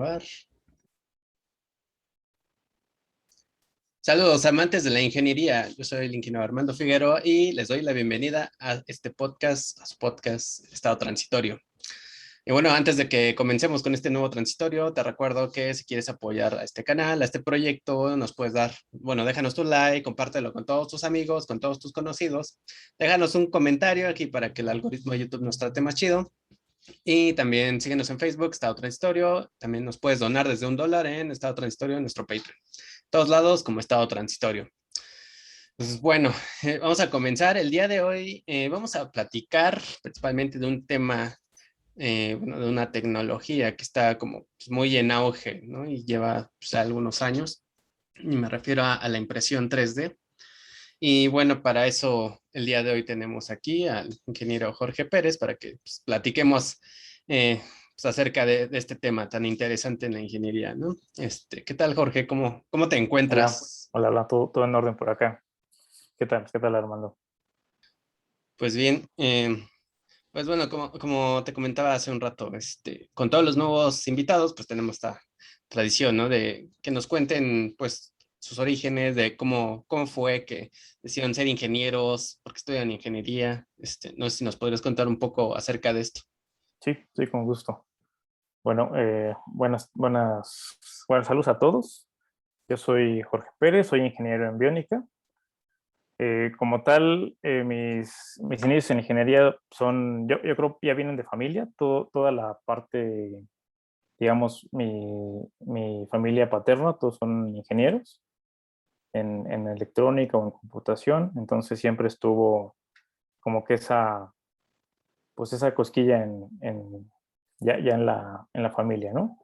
Grabar. Saludos amantes de la ingeniería, yo soy el ingeniero Armando Figueroa y les doy la bienvenida a este podcast, a su podcast Estado Transitorio. Y bueno, antes de que comencemos con este nuevo transitorio, te recuerdo que si quieres apoyar a este canal, a este proyecto, nos puedes dar, bueno, déjanos tu like, compártelo con todos tus amigos, con todos tus conocidos, déjanos un comentario aquí para que el algoritmo de YouTube nos trate más chido. Y también síguenos en Facebook, Estado Transitorio. También nos puedes donar desde $1 en Estado Transitorio en nuestro Patreon. Todos lados como Estado Transitorio. Pues bueno, vamos a comenzar. El día de hoy vamos a platicar principalmente de un tema, bueno, de una tecnología que está como pues, muy en auge, ¿no? Y lleva pues, algunos años. Y me refiero a la impresión 3D. Y bueno, para eso el día de hoy tenemos aquí al ingeniero Jorge Pérez para que pues, platiquemos pues, acerca de este tema tan interesante en la ingeniería, ¿no? ¿Qué tal, Jorge? ¿Cómo te Hola, encuentras? hola, todo en orden por acá. ¿Qué tal, Armando? Pues bien, pues bueno, como te comentaba hace un rato, con todos los nuevos invitados, pues tenemos esta tradición, ¿no? De que nos cuenten, pues, sus orígenes, de cómo fue que decidieron ser ingenieros, por qué estudian ingeniería. No sé si nos podrías contar un poco acerca de esto. Sí, con gusto. Bueno, buenas saludos a todos. Yo soy Jorge Pérez, soy ingeniero en biónica. Como tal, mis inicios en ingeniería son, yo creo que ya vienen de familia, toda la parte, digamos, mi familia paterna, todos son ingenieros en electrónica o en computación, entonces siempre estuvo como que pues esa cosquilla ya en la familia, ¿no?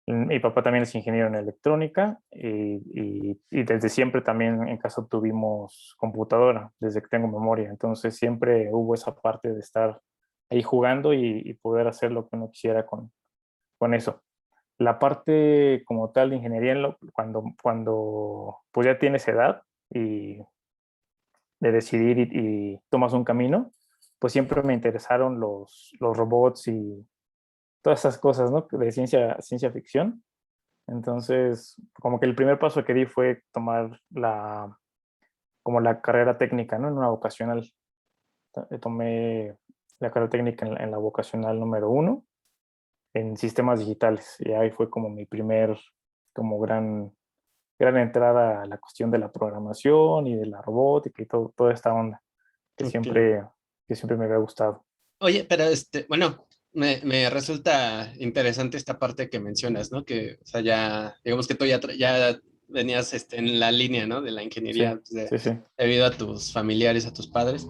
Mi papá también es ingeniero en electrónica y desde siempre también en casa tuvimos computadora, desde que tengo memoria. Entonces siempre hubo esa parte de estar ahí jugando y poder hacer lo que uno quisiera con eso. La parte como tal de ingeniería, cuando pues ya tienes edad y de decidir y tomas un camino, pues siempre me interesaron los robots y todas esas cosas, ¿no? De ciencia ficción. Entonces, como que el primer paso que di fue tomar como la carrera técnica, ¿no? En una vocacional. Tomé la carrera técnica en la vocacional número 1 en sistemas digitales. Y ahí fue como mi como gran entrada a la cuestión de la programación y de la robótica y toda esta onda que Ok. siempre, que siempre me había gustado. Oye, pero bueno, me resulta interesante esta parte que mencionas, ¿no? Que, o sea, ya, digamos que tú ya venías en la línea, ¿no? De la Sí, ingeniería, pues, sí. debido a tus familiares, a tus padres.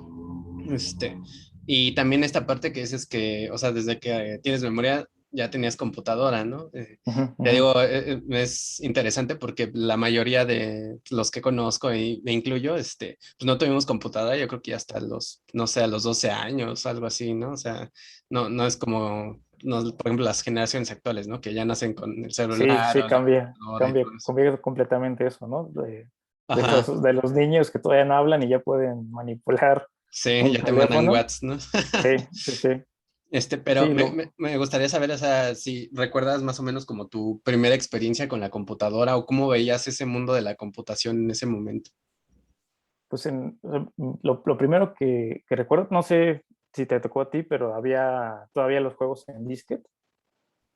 Y también esta parte que dices que, o sea, desde que tienes memoria ya tenías computadora, ¿no? Ujú, Te ujú. digo, es interesante porque la mayoría de los que conozco y me incluyo, pues no tuvimos computadora, yo creo que ya hasta no sé, a los 12 años, algo así, ¿no? O sea, no es como, no, por ejemplo, las generaciones actuales, ¿no? Que ya nacen con el Sí, celular sí, o la cambia, computadora y cambia, todo eso. cambia completamente eso, ¿no? Ajá, De los niños que todavía no hablan y ya pueden manipular sí, un ya te mandan teléfono. WhatsApp, ¿no? Sí. Pero Sí, lo, me gustaría saber, o sea, si recuerdas más o menos como tu primera experiencia con la computadora o cómo veías ese mundo de la computación en ese momento. pues lo primero que recuerdo, no sé si te tocó a ti, pero había todavía los juegos en disquete.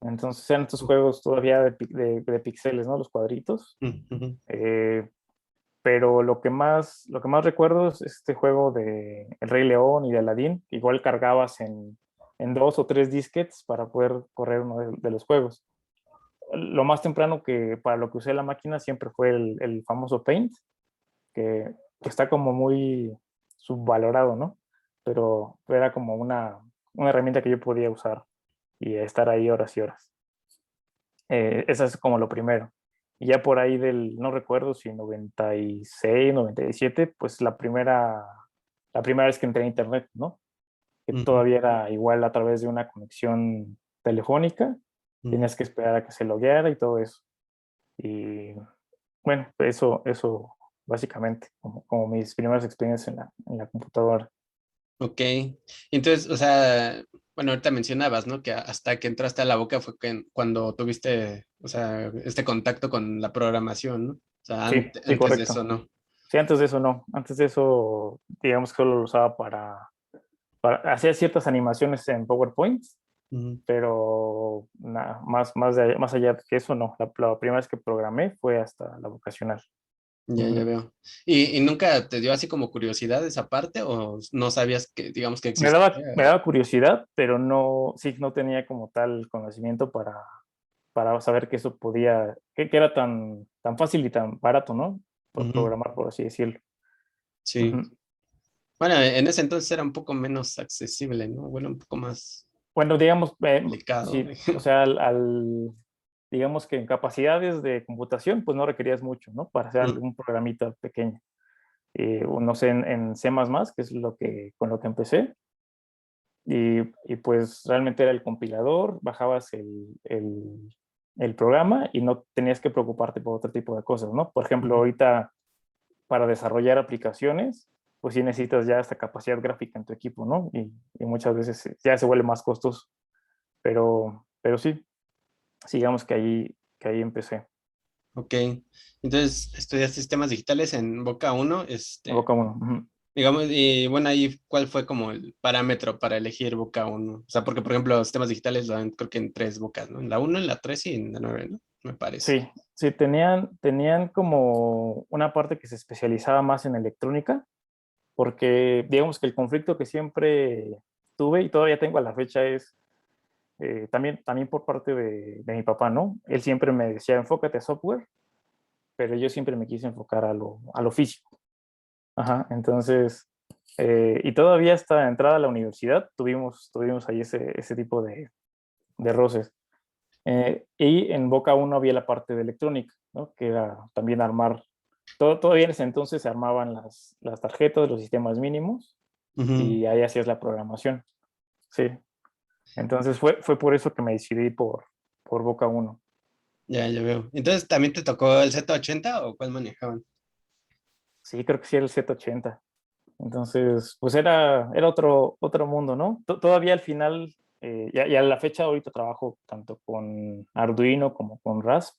Entonces eran estos juegos todavía de píxeles, ¿no? Los cuadritos. Ujú. Eh, pero lo que más recuerdo es este juego de El Rey León y de Aladdin. Igual cargabas en 2 o 3 disquetes para poder correr uno de los juegos. Lo más temprano que para lo que usé la máquina siempre fue el famoso Paint, que está como muy subvalorado, ¿no? Pero era como una herramienta que yo podía usar y estar ahí horas y horas. Esa es como lo primero. Y ya por ahí no recuerdo si 96, 97, pues la primera vez que entré a internet, ¿no? Que Ujú, todavía era igual a través de una conexión telefónica, ujú. tenías que esperar a que se logueara y todo eso. Y bueno, eso básicamente, como mis primeras experiencias en la computadora. Ok. Entonces, o sea, bueno, ahorita mencionabas, ¿no? Que hasta que entraste a la boca fue cuando tuviste, o sea, este contacto con la programación, ¿no? O sea, Sí, sí, antes de eso, correcto. ¿no? Sí, antes de eso no. Antes de eso, digamos que solo lo usaba para hacer ciertas animaciones en PowerPoint, Ujú. pero nada, más allá de que eso no. La primera vez que programé fue hasta la vocacional. Ya Ujú. veo. Y nunca te dio así como curiosidad esa parte o no sabías que, digamos, que Me existía? daba curiosidad, pero no, sí, no tenía como tal conocimiento para saber que eso podía, que era tan fácil y tan barato, ¿no? Ujú. Programar, por así decirlo. Sí. Ujú. Bueno, en ese entonces era un poco menos accesible, ¿no? Bueno, un poco más Bueno, digamos, complicado. sí, o sea, digamos que en capacidades de computación, pues no requerías mucho, ¿no? Para hacer Mm, algún programita pequeño. O no sé, en C++, que es con lo que empecé, y pues realmente era el compilador, bajabas el programa y no tenías que preocuparte por otro tipo de cosas, ¿no? Por ejemplo, ujú. ahorita para desarrollar aplicaciones, pues sí necesitas ya esta capacidad gráfica en tu equipo, ¿no? Y muchas veces ya se vuelve más costoso, pero sí, sigamos que ahí empecé, Ok. Entonces, estudiaste sistemas digitales en Boca uno, en Boca 1. digamos, y bueno, ahí, ¿cuál fue como el parámetro para elegir Boca uno? O sea, porque, por ejemplo, los sistemas digitales lo dan, creo que en tres bocas, ¿no? En la uno, en la 3 y en la 9, ¿no? Me parece. Sí, sí, tenían como una parte que se especializaba más en electrónica, porque digamos que el conflicto que siempre tuve y todavía tengo a la fecha es también por parte de mi papá, ¿no? Él siempre me decía, enfócate a software, pero yo siempre me quise enfocar a lo físico. Ajá, entonces, y todavía hasta entrada a la universidad tuvimos ahí ese tipo de roces. Y en Boca 1 había la parte de electrónica, ¿no? Que era también armar, todavía en ese entonces se armaban las tarjetas, los sistemas mínimos, Ujú. y ahí hacías la programación. Sí, entonces fue por eso que me decidí por Boca 1. Ya veo. Entonces, ¿también te tocó el Z80 o cuál manejaban? Sí, creo que sí era el Z80. Entonces, pues era otro mundo, ¿no? Todavía al final, y a la fecha ahorita trabajo tanto con Arduino como con Rasp,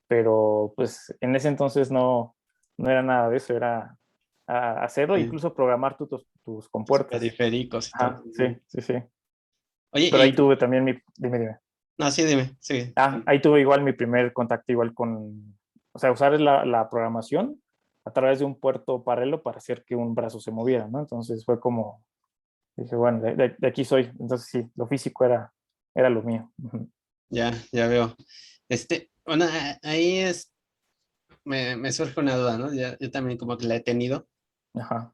pero pues en ese entonces no era nada de eso, era hacerlo, Sí, incluso programar tus tus compuertas. periféricos y todo. Ajá, sí, sí, sí. Oye, Pero ahí tuve también dime. no, sí, dime, sí. Ahí tuve igual mi primer contacto igual o sea, usar la programación a través de un puerto paralelo para hacer que un brazo se moviera, ¿no? Entonces fue como, dije, bueno, de aquí soy. Entonces sí, lo físico era lo mío. Ujú. Ya veo. Bueno, ahí me surge una duda, ¿no? Yo también como que la he tenido. Ajá,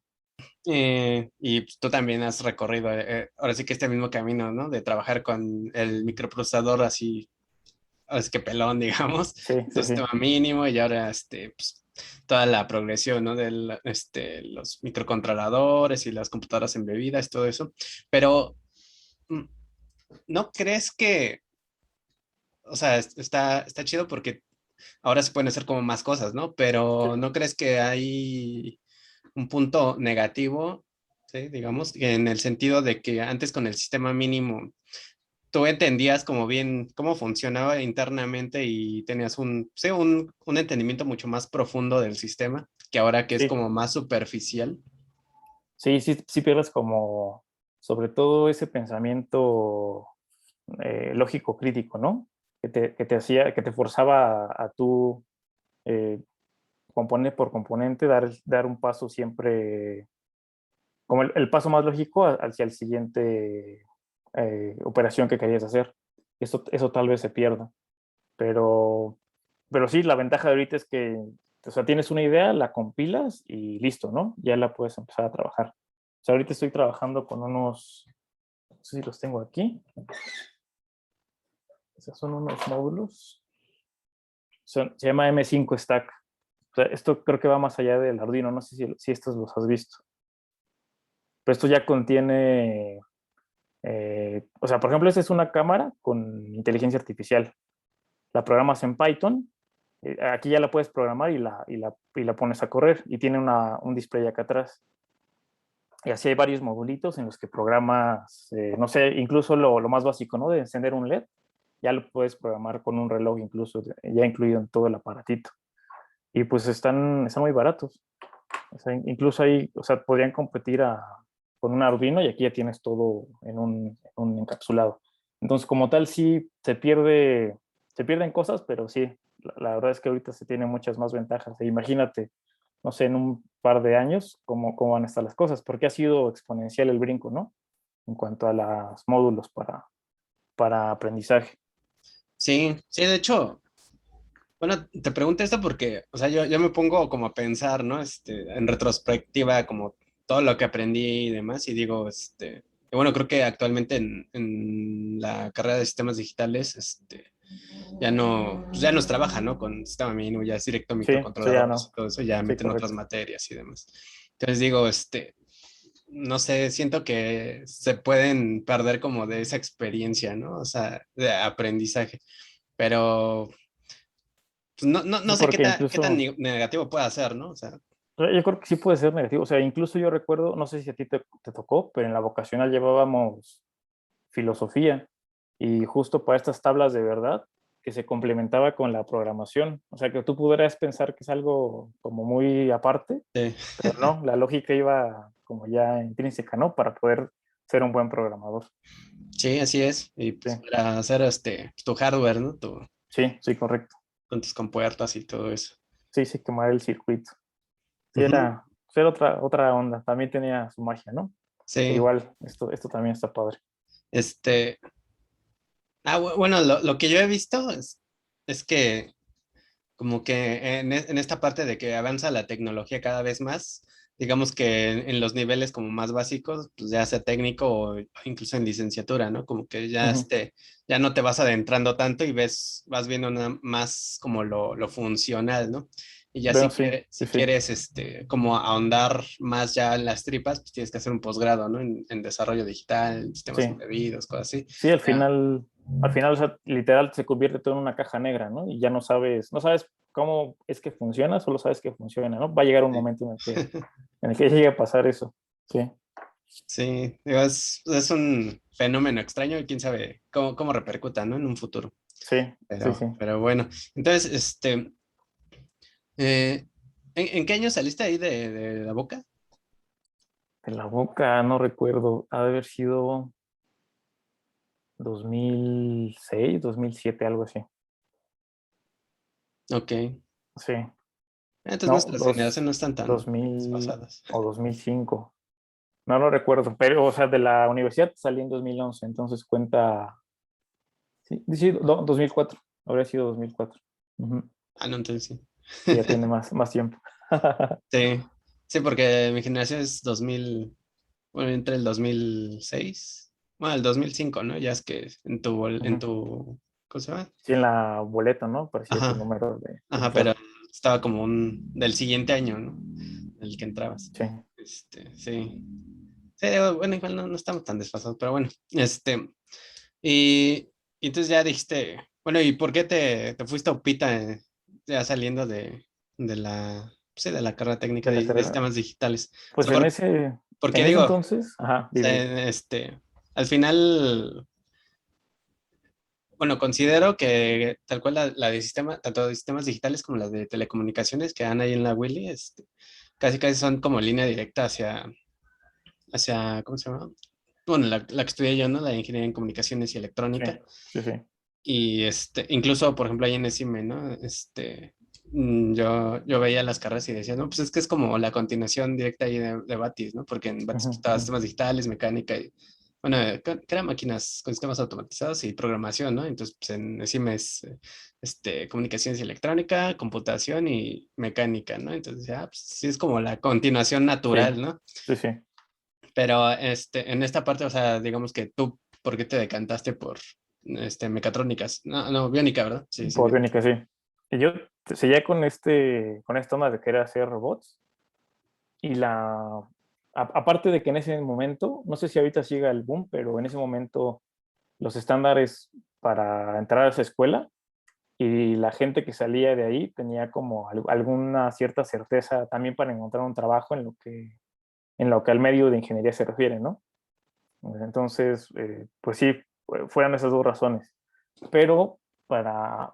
Y pues, tú también has recorrido, ahora sí que este mismo camino, ¿no? De trabajar con el microprocesador así, ahora sí que pelón, digamos, sí, tu sí, sí, sistema mínimo y ahora, pues, toda la progresión, ¿no? De los microcontroladores y las computadoras embebidas y todo eso. Pero, mm, ¿no crees que, o sea, está chido porque ahora se pueden hacer como más cosas, ¿no? sí, Pero ¿no crees que hay un punto negativo, ¿sí? Digamos, en el sentido de que antes con el sistema mínimo tú entendías como bien cómo funcionaba internamente y tenías sí, un entendimiento mucho más profundo del sistema que ahora que es sí, como más superficial. sí, sí, sí pierdes como, sobre todo ese pensamiento lógico crítico, ¿no? Que te forzaba a tú, eh, componente por componente, dar un paso siempre, como el paso más lógico hacia el siguiente operación que querías hacer. Eso tal vez se pierda, pero, pero sí, la ventaja de ahorita es que, o sea, tienes una idea, la compilas y listo, ¿no? Ya la puedes empezar a trabajar. O sea, ahorita estoy trabajando con unos, no sé si los tengo aquí, esos son unos módulos, se llama M5 Stack. O sea, esto creo que va más allá del Arduino, no sé si estos los has visto, pero esto ya contiene, o sea, por ejemplo, esta es una cámara con inteligencia artificial. La programas en Python, aquí ya la puedes programar y la pones a correr y tiene un display acá atrás. Y así hay varios modulitos en los que programas, no sé, incluso lo más básico, ¿no? De encender un LED, ya lo puedes programar con un reloj incluso, ya incluido en todo el aparatito. Y pues están muy baratos. O sea, incluso ahí, o sea, podrían competir con un Arduino y aquí ya tienes todo en un encapsulado. Entonces, como tal, sí se pierden cosas, pero sí, la verdad es que ahorita se tienen muchas más ventajas. E imagínate, no sé, en un par de años, cómo van a estar las cosas, porque ha sido exponencial el brinco, ¿no? En cuanto a los módulos para aprendizaje. Sí, sí, de hecho, bueno, te pregunto esto porque, o sea, yo me pongo como a pensar, ¿no? En retrospectiva, como todo lo que aprendí y demás, y digo, y bueno, creo que actualmente en la carrera de sistemas digitales, ya no, pues ya nos trabaja, ¿no? Con sistema mínimo, ya es directo Sí, eso ya microcontroladores y no. todo eso, ya Sí, meten otras correcto. materias y demás. Entonces digo, no sé, siento que se pueden perder como de esa experiencia, ¿no? O sea, de aprendizaje, pero pues, no Sí, sé porque qué tan incluso negativo puede ser, ¿no? O sea, yo creo que sí puede ser negativo. O sea, incluso yo recuerdo, no sé si a ti te tocó, pero en la vocacional llevábamos filosofía y justo para estas tablas de verdad que se complementaba con la programación. O sea, que tú pudieras pensar que es algo como muy aparte, sí, pero no, la lógica iba como ya intrínseca, ¿no? Para poder ser un buen programador. sí, así es. Y Sí, pues para hacer tu hardware, ¿no? sí, sí, correcto. Con tus compuertas y todo eso. Sí, sí, quemar el circuito. Sí, Ujú, era otra onda. También tenía su magia, ¿no? sí, Igual, esto también está padre. este, bueno, lo que yo he visto es que como que en esta parte de que avanza la tecnología cada vez más, digamos que en los niveles como más básicos, pues ya sea técnico o incluso en licenciatura, ¿no? Como que ya, Ujú. ya no te vas adentrando tanto y vas viendo más como lo funcional, ¿no? Y ya Bueno, sí, sí, si sí. quieres, como ahondar más ya en las tripas, pues tienes que hacer un posgrado, ¿no? En desarrollo digital, en sistemas Sí, embebidos, cosas así. sí, Ya. al final, o sea, literal se convierte todo en una caja negra, ¿no? Y ya no sabes cómo es que funciona, solo sabes que funciona, ¿no? Va a llegar un Sí. momento en el que llegue a pasar eso. Sí, Sí, digo, es un fenómeno extraño y quién sabe cómo repercuta, ¿no? En un futuro. sí, sí, sí. Pero bueno, entonces, eh, en qué año saliste ahí de la boca? De la boca, no recuerdo, ha de haber sido 2006, 2007, algo así. Ok. Sí, Entonces no, nuestras generaciones no están tan 2000 desfasadas. o 2005. No lo recuerdo, pero, o sea, de la universidad salí en 2011, entonces cuenta, sí, sí, 2004, habría sido 2004. Ujú. Ah, no, entonces sí. Sí, ya tiene más tiempo. Sí, sí, porque mi generación es 2000, bueno, entre el 2006, bueno, el 2005, ¿no? Ya es que en Ujú. tu, ¿cómo se llama? Sí, en la boleta, ¿no? Parecía tu Ajá, número de ajá, pero entrada. estaba como del siguiente año, ¿no? En el que entrabas. Sí. Sí. Sí, digo, bueno, igual no estamos tan desfasados, pero bueno. Y, y entonces ya dijiste, bueno, ¿y por qué te fuiste a Upita ya saliendo de sí, de la carrera técnica De la de carrera. sistemas digitales? O Pues sea, en ese, porque en ese digo, o entonces, ajá, dime, dime. sea, al final, bueno, considero que tal cual la de tanto de sistemas digitales como las de telecomunicaciones que dan ahí en la Willy, casi casi son como línea directa ¿cómo se llama? Bueno, la que estudié yo, ¿no? La de Ingeniería en Comunicaciones y Sí, Electrónica. sí, sí, Y incluso, por ejemplo, ahí en ESIME, ¿no? Yo veía las carreras y decía, no, pues es que es como la continuación directa ahí de Batis, ¿no? Porque en Batis ujú, pues, estaba ujú. sistemas digitales, mecánica y, bueno, que eran máquinas con sistemas automatizados y programación, ¿no? Entonces, pues en ESIME es, comunicaciones y electrónica, computación y mecánica, ¿no? Entonces, ya, pues sí es como la continuación Sí, natural, ¿no? sí, sí. Pero en esta parte, o sea, digamos que tú, ¿por qué te decantaste por mecatrónicas? No, no, biónica, ¿verdad? Sí, sí, Por biónica. biónica, sí. Y yo seguía con esta onda de querer hacer robots y aparte de que en ese momento, no sé si ahorita siga el boom, pero en ese momento los estándares para entrar a esa escuela y la gente que salía de ahí tenía como alguna cierta certeza también para encontrar un trabajo en lo que al medio de ingeniería se refiere, ¿no? Entonces, pues sí, fueron esas dos razones. Pero para,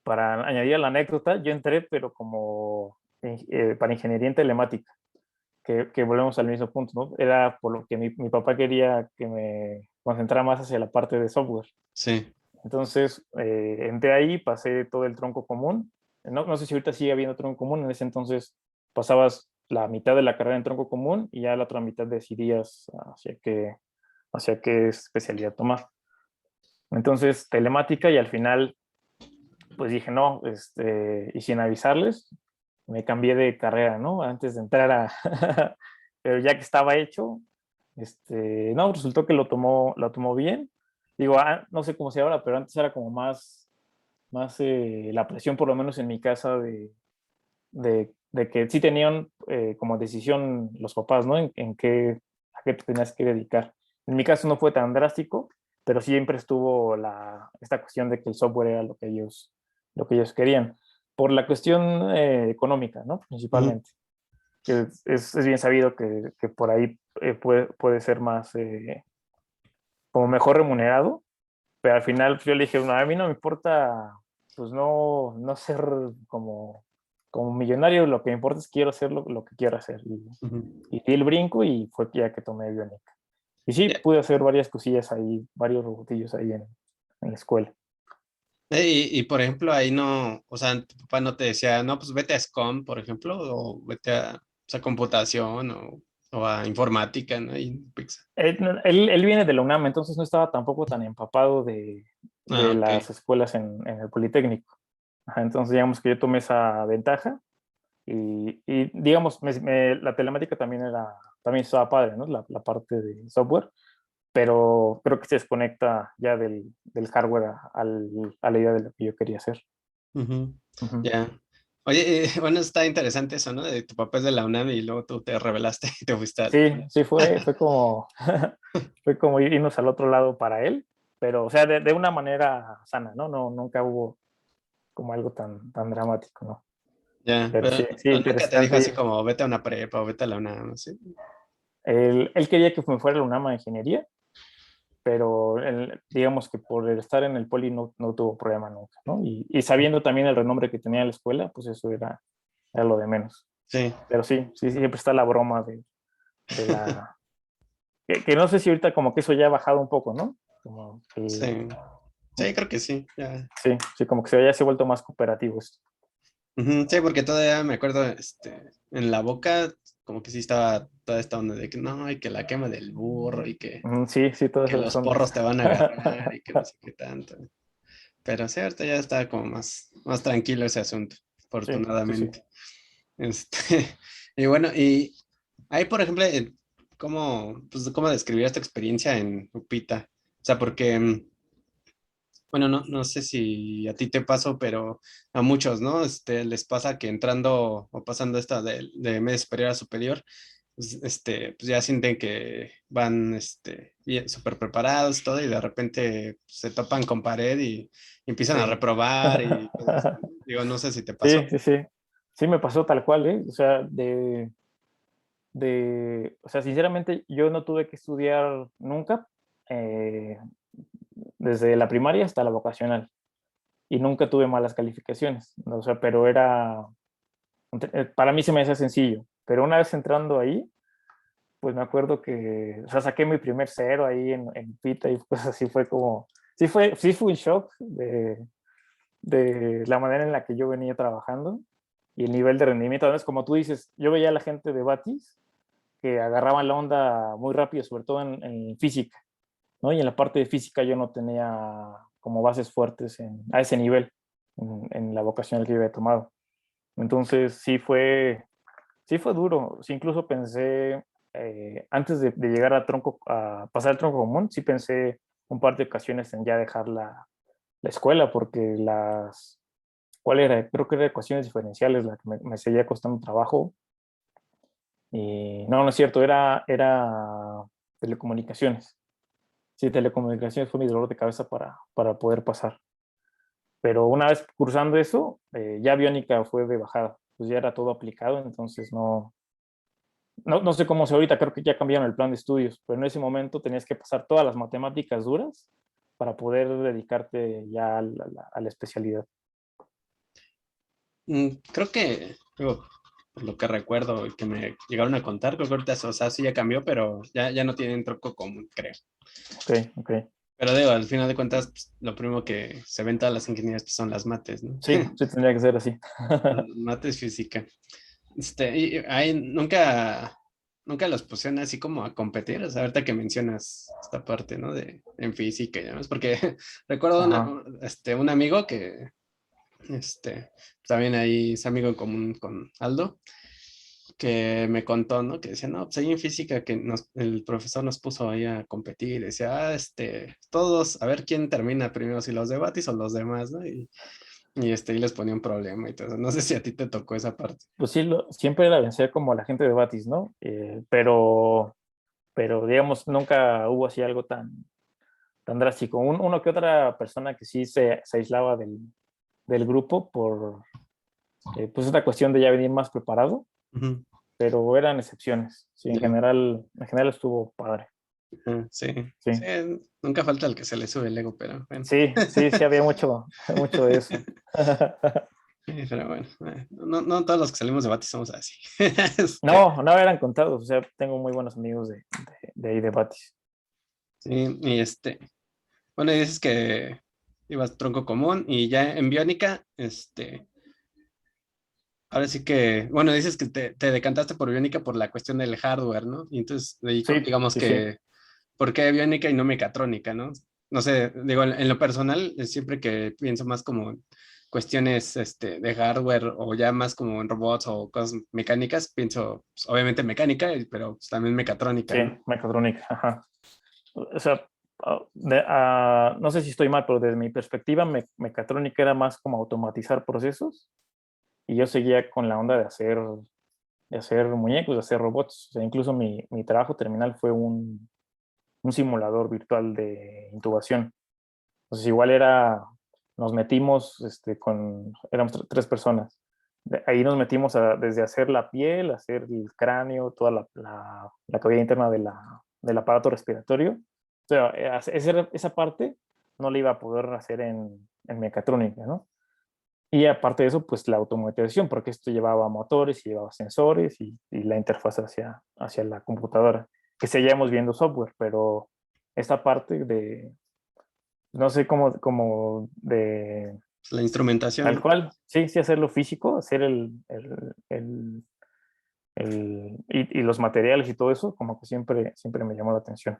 para añadir a la anécdota, yo entré, pero como para ingeniería en telemática, que volvemos al mismo punto, ¿no? Era por lo que mi papá quería que me concentrara más hacia la parte de software. Sí. Entonces, entré ahí, pasé todo el tronco común. No sé si ahorita sigue habiendo tronco común, en ese entonces pasabas la mitad de la carrera en tronco común y ya la otra mitad decidías hacia qué especialidad tomar. Entonces, telemática y al final, pues dije, no, y sin avisarles, me cambié de carrera, ¿no? Antes de entrar a... Pero ya que estaba hecho, no, resultó que lo tomó bien. Digo, no sé cómo se ahora, pero antes era como más la presión, por lo menos en mi casa, de que sí tenían como decisión los papás, ¿no? A qué te tenías que dedicar. En mi caso no fue tan drástico, pero siempre estuvo esta cuestión de que el software era lo que ellos querían. Por la cuestión económica, ¿no? Ujú. Principalmente. Que es bien sabido que por ahí puede ser más, como mejor remunerado, pero al final pues, yo le dije, no, a mí no me importa, pues no ser como millonario, lo que me importa es quiero hacer lo que quiero hacer. Ujú. Y di el brinco y fue ya que tomé biónica. Y sí, Ya. pude hacer varias cosillas ahí, varios robotillos ahí en la escuela. Por ejemplo, ahí no, o sea, tu papá no te decía, no, pues vete a SCOM, por ejemplo, o vete a, o sea, computación o a informática, ¿no? Y Pixar. Él viene de la UNAM, entonces no estaba tampoco tan empapado Ah, de ok. las escuelas en el Politécnico. Ajá, entonces digamos que yo tomé esa ventaja y digamos, la telemática también estaba padre, ¿no? La parte de software, pero creo que se desconecta ya del hardware a la idea de lo que yo quería hacer. Ujú. Ujú. Ya. Oye, bueno, está interesante eso, ¿no? De tu papá es de la UNAM y luego tú te rebelaste y te fuiste al Sí, poli. sí fue como, fue como irnos al otro lado para él, pero o sea, de una manera sana, ¿no? No, nunca hubo como algo tan dramático, ¿no? Ya, Pero pero sí, nunca te dijo así interesante. como vete a una prepa o vete a la UNAM, ¿sí? Él quería que me fuera a la UNAM a ingeniería, pero digamos que por el estar en el poli no tuvo problema nunca, ¿no? Y sabiendo también el renombre que tenía la escuela, pues eso era lo de menos. Sí. Pero sí, siempre está la broma de la... Que no sé si ahorita como que eso ya ha bajado un poco, ¿no? Como que, Sí. Sí, creo que sí. Ya. sí, como que ya se ha vuelto más cooperativo esto. Ujú, sí, porque todavía me acuerdo, en la boca, como que sí estaba toda esta onda de que no, y que la quema del burro, Sí, todas que esas los ondas. porros te van a agarrar, y que no sé qué tanto. Pero sí, ahorita ya está como más tranquilo ese asunto, Sí. afortunadamente. Este, y bueno, y ahí, por ejemplo, ¿cómo describías tu experiencia en Upita? O sea, porque, bueno, no sé si a ti te pasó, pero a muchos, ¿no? Les pasa que entrando o pasando esta de media superior a superior, pues, pues ya sienten que van, bien, súper preparados, todo, y de repente se topan con pared y empiezan a Sí. reprobar y cosas así, ¿no? Digo, no sé si te pasó. Sí. Sí, me pasó tal cual, ¿eh? O sea, o sea, sinceramente, yo no tuve que estudiar nunca, eh, desde la primaria hasta la vocacional, y nunca tuve malas calificaciones, ¿no? O sea, pero para mí se me hacía sencillo, pero una vez entrando ahí, pues me acuerdo que, o sea, saqué mi primer cero ahí en Pita y pues así fue como, sí fue un shock de la manera en la que yo venía trabajando y el nivel de rendimiento. Además, como tú dices, yo veía a la gente de Batis que agarraban la onda muy rápido, sobre todo en física, ¿no? Y en la parte de física yo no tenía como bases fuertes a ese nivel, en la vocacional que yo había tomado. Entonces sí fue duro. Sí, incluso pensé, antes de llegar a pasar el tronco común, sí pensé un par de ocasiones en ya dejar la escuela, porque ¿cuál era? Creo que era ecuaciones diferenciales la que me seguía costando trabajo. Y no es cierto, era telecomunicaciones. Sí, telecomunicaciones fue mi dolor de cabeza para poder pasar. Pero una vez cursando eso, ya biónica fue de bajada. pues ya era todo aplicado, entonces no sé cómo es ahorita, creo que ya cambiaron el plan de estudios, pero en ese momento tenías que pasar todas las matemáticas duras para poder dedicarte ya a la especialidad. Creo que, digo, por lo que recuerdo y que me llegaron a contar, creo que ahorita, o sea, sí ya cambió, pero ya no tienen tronco común, creo. Ok. Pero digo, al final de cuentas, pues, lo primero que se ven todas las ingenierías pues, son las mates, ¿no? Sí, sí tendría que ser así. Mates, física. Y ahí nunca los pusieron así como a competir, o sea, ahorita que mencionas esta parte, ¿no? En física y demás, porque recuerdo Ajá. un amigo que, también ahí es amigo en común con Aldo, que me contó, ¿no? Que decía, no, pues ahí en física que el profesor nos puso ahí a competir, decía, todos, a ver quién termina primero, si los de Batis o los demás, ¿no? Y les ponía un problema y todo eso. No sé si a ti te tocó esa parte. Pues sí, siempre era vencer como la gente de Batis, ¿no? Pero digamos, nunca hubo así algo tan drástico. Uno que otra persona que sí se aislaba del grupo por pues esta cuestión de ya venir más preparado, Ujú. pero eran excepciones. Sí, en Ya. general estuvo padre. Sí, Sí, sí, nunca falta el que se le sube el ego, pero bueno. sí, había mucho de eso. Pero bueno, no todos los que salimos de Batis somos así. No eran contados. O sea, tengo muy buenos amigos de ahí de Batis. Sí, bueno, y dices que ibas tronco común y ya en biónica, ahora sí que, bueno, dices que te decantaste por biónica por la cuestión del hardware, ¿no? Y entonces, de ahí, Sí, digamos sí. que, ¿por qué biónica y no mecatrónica, no? No sé, digo, en lo personal, siempre que pienso más como en cuestiones de hardware o ya más como en robots o cosas mecánicas, pienso, pues, obviamente mecánica, pero pues, también mecatrónica, Sí, ¿no? mecatrónica, ajá. O sea, no sé si estoy mal, pero desde mi perspectiva, mecatrónica era más como automatizar procesos y yo seguía con la onda de hacer muñecos, de hacer robots. O sea, incluso mi trabajo terminal fue un simulador virtual de intubación. Entonces, igual nos metimos éramos tres personas. Ahí nos metimos desde hacer la piel, hacer el cráneo, toda la cavidad interna del aparato respiratorio. O sea, esa parte no la iba a poder hacer en mecatrónica, ¿no? Y aparte de eso, pues la automatización, porque esto llevaba motores y llevaba sensores y la interfaz hacia la computadora, que seguíamos viendo software, pero esta parte no sé cómo de La instrumentación, tal ¿no? cual, sí hacerlo físico, hacer y los materiales y todo eso, como que siempre me llamó la atención.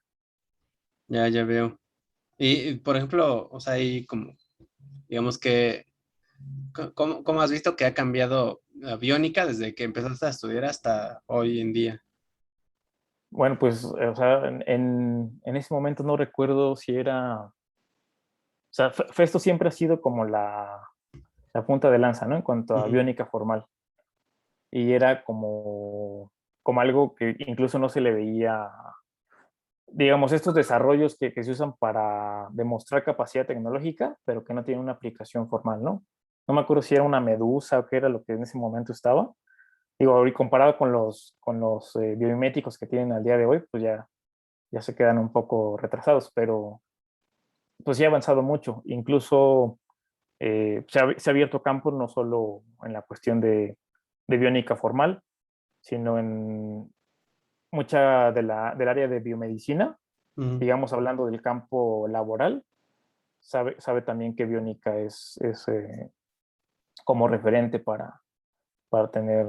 Ya veo. Y, por ejemplo, o sea, ahí como, digamos que, ¿cómo has visto que ha cambiado la biónica desde que empezaste a estudiar hasta hoy en día? Bueno, pues, o sea, en ese momento no recuerdo si o sea, Festo siempre ha sido como la punta de lanza, ¿no? En cuanto a Ujú. biónica formal. Y era como algo que incluso no se le veía, digamos, estos desarrollos que se usan para demostrar capacidad tecnológica, pero que no tienen una aplicación formal, ¿no? No me acuerdo si era una medusa o qué era lo que en ese momento estaba. Digo, ahorita comparado con los biomiméticos que tienen al día de hoy, pues ya se quedan un poco retrasados, pero pues sí ha avanzado mucho. Incluso se ha abierto campo no solo en la cuestión de biónica formal, sino en mucha del área de biomedicina, Ujú. digamos, hablando del campo laboral, sabe también que biónica es como referente para tener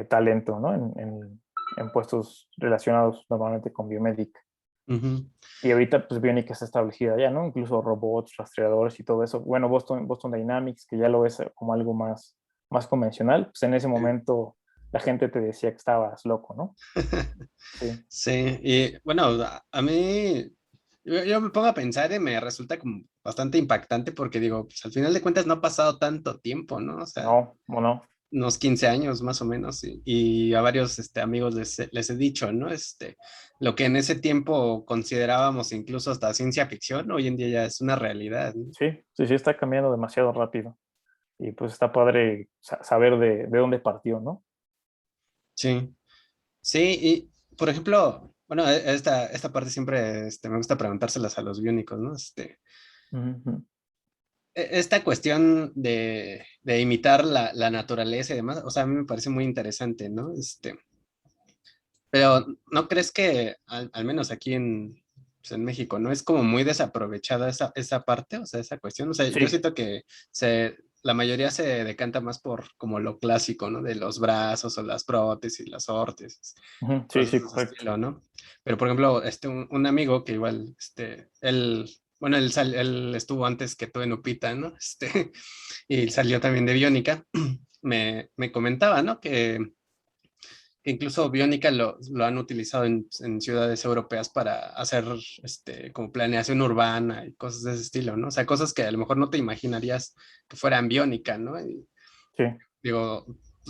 talento, ¿no? En puestos relacionados normalmente con biomédica. Ujú. Y ahorita, pues, biónica está establecida ya, ¿no? Incluso robots, rastreadores y todo eso. Bueno, Boston Dynamics, que ya lo ves como algo más convencional, pues en ese momento la gente te decía que estabas loco, ¿no? Sí, Sí, y bueno, a mí, yo me pongo a pensar y me resulta como bastante impactante porque digo, pues al final de cuentas no ha pasado tanto tiempo, ¿no? O sea, no, no. unos 15 años más o menos, y a varios amigos les he dicho, ¿no? Lo que en ese tiempo considerábamos incluso hasta ciencia ficción, hoy en día ya es una realidad, ¿no? Sí, está cambiando demasiado rápido. y pues está padre saber de dónde partió, ¿no? Sí, sí, y por ejemplo, bueno, esta parte siempre me gusta preguntárselas a los biónicos, ¿no? Ujú. Esta cuestión de imitar la naturaleza y demás, o sea, a mí me parece muy interesante, ¿no? Pero ¿no crees que, al menos aquí pues, en México, ¿no? Es como muy desaprovechada esa parte, o sea, esa cuestión. O sea, yo Sí, siento que la mayoría se decanta más por como lo clásico, ¿no? De los brazos o las prótesis, las órtesis, ujú, sí, cosas sí, de ese correcto. estilo, ¿no? Pero, por ejemplo, un amigo que igual, él, bueno, él estuvo antes que tú en Upita, ¿no? Y salió también de Biónica, me comentaba, ¿no? Que incluso Biónica lo han utilizado en ciudades europeas para hacer como planeación urbana y cosas de ese estilo, ¿no? O sea, cosas que a lo mejor no te imaginarías que fueran Biónica, ¿no? Y Sí, digo,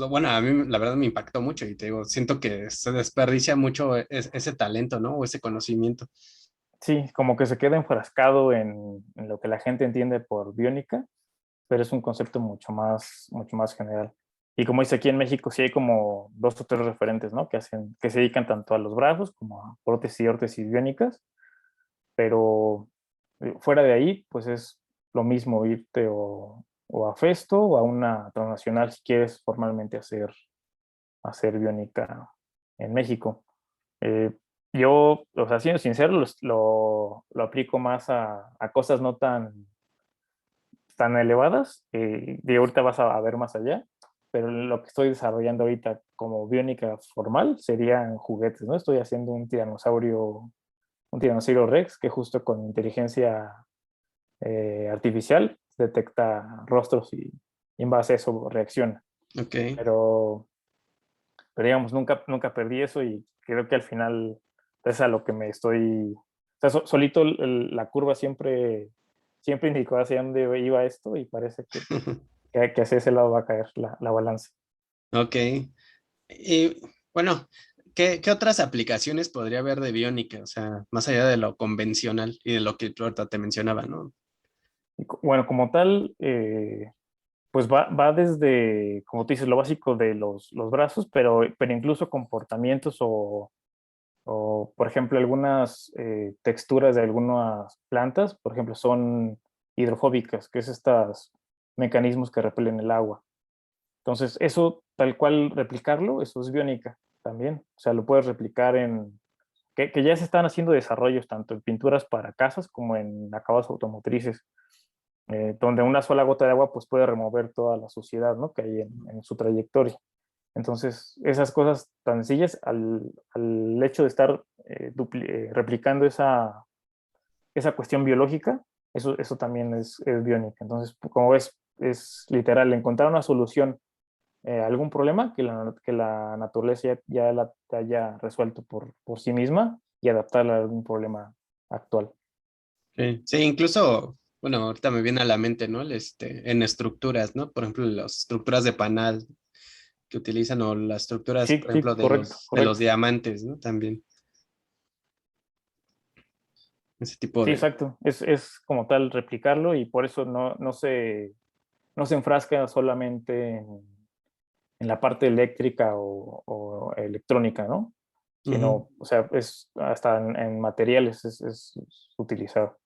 bueno, a mí la verdad me impactó mucho y te digo, siento que se desperdicia mucho ese talento, ¿no? O ese conocimiento. sí, como que se queda enfrascado en lo que la gente entiende por biónica, pero es un concepto mucho más general. Y como dice aquí en México, sí hay como dos o tres referentes, ¿no? Que se dedican tanto a los brazos como a prótesis y órtesis biónicas, pero fuera de ahí, pues es lo mismo irte o a Festo o a una transnacional si quieres formalmente hacer biónica en México. Eh, yo, o sea, siendo sincero, lo aplico más a cosas no tan elevadas. De ahorita vas a ver más allá, pero lo que estoy desarrollando ahorita como biónica formal serían juguetes, ¿no? Estoy haciendo un tiranosaurio Rex que justo con inteligencia artificial detecta rostros y en base a eso reacciona. Ok. Pero, pero digamos, nunca perdí eso y creo que al final es a lo que me estoy... O sea, solito la curva siempre indicó hacia dónde iba esto y parece que hacia ese lado va a caer la balanza. Ok. Y bueno, ¿qué otras aplicaciones podría haber de Biónica? O sea, más allá de lo convencional y de lo que tú ahorita te mencionaba, ¿no? Y bueno, como tal, pues va desde, como tú dices, lo básico de los brazos, pero incluso comportamientos o, por ejemplo, algunas texturas de algunas plantas, por ejemplo, son hidrofóbicas, que es estos mecanismos que repelen el agua. Entonces, eso tal cual replicarlo, eso es biónica también. O sea, lo puedes replicar que ya se están haciendo desarrollos tanto en pinturas para casas como en acabados automotrices, donde una sola gota de agua pues puede remover toda la suciedad, ¿no? Que hay en su trayectoria. Entonces, esas cosas tan sencillas, al hecho de estar replicando esa cuestión biológica, eso también es biónica. Entonces, como ves, es literal, encontrar una solución a algún problema que la naturaleza ya la haya resuelto por sí misma y adaptarla a algún problema actual. Sí, sí, incluso, bueno, ahorita me viene a la mente, ¿no? En estructuras, ¿no? Por ejemplo, las estructuras de panal que utilizan o las estructuras, Sí, por sí, ejemplo, correcto, de los correcto. diamantes, ¿no? También, ese tipo Sí, de... exacto. Es como tal replicarlo y por eso no se enfrasca solamente en la parte eléctrica o electrónica, ¿no? Ujú. Sino, o sea, es hasta en materiales es utilizado.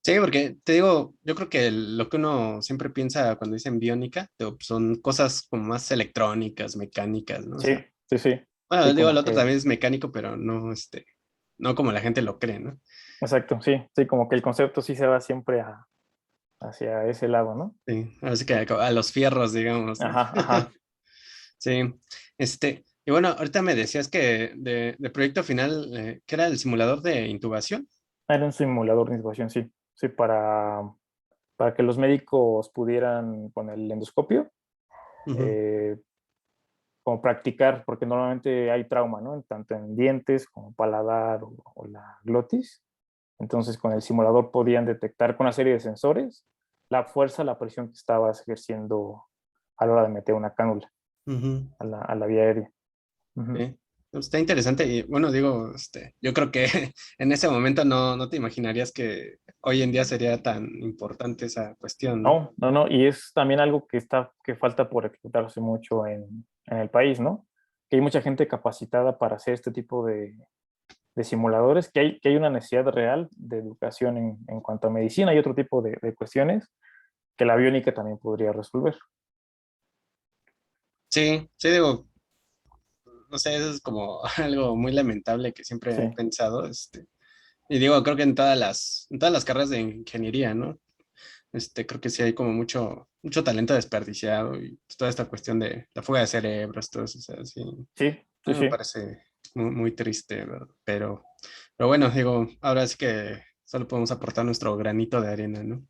Sí, porque te digo, yo creo que lo que uno siempre piensa cuando dicen biónica, son cosas como más electrónicas, mecánicas, ¿no? O Sí, sea, sí, sí. bueno, Sí, digo, el como otro que, también es mecánico, pero no, no como la gente lo cree, ¿no? exacto, sí, sí, como que el concepto sí se va siempre hacia ese lado, ¿no? Sí, así que a los fierros, digamos, ¿no? Ajá, ajá. Sí, y bueno, ahorita me decías que de proyecto final, ¿qué era el simulador de intubación? Era un simulador de intubación, sí. Sí, para que los médicos pudieran con el endoscopio, Ujú, eh, como practicar, porque normalmente hay trauma, ¿no? Tanto en dientes como paladar o la glotis. Entonces, con el simulador podían detectar con una serie de sensores la fuerza, la presión que estabas ejerciendo a la hora de meter una cánula ujú, a la vía aérea. Ujú. sí. Está interesante y bueno, digo, yo creo que en ese momento no te imaginarías que hoy en día sería tan importante esa cuestión, ¿no? No, no, no, y es también algo que falta por explotarse mucho en el país, ¿no? Que hay mucha gente capacitada para hacer este tipo de simuladores, que hay una necesidad real de educación en cuanto a medicina y otro tipo de cuestiones que la biónica también podría resolver. Sí, sí, digo, no sé, eso es como algo muy lamentable que siempre Sí, he pensado, y digo, creo que en todas las carreras de ingeniería, ¿no? Creo que sí hay como mucho talento desperdiciado y pues, toda esta cuestión de la fuga de cerebros, todo eso, o sea, sí, sí, a sí, mí me sí. parece muy triste, ¿verdad? Pero bueno, digo, ahora sí que solo podemos aportar nuestro granito de arena, ¿no?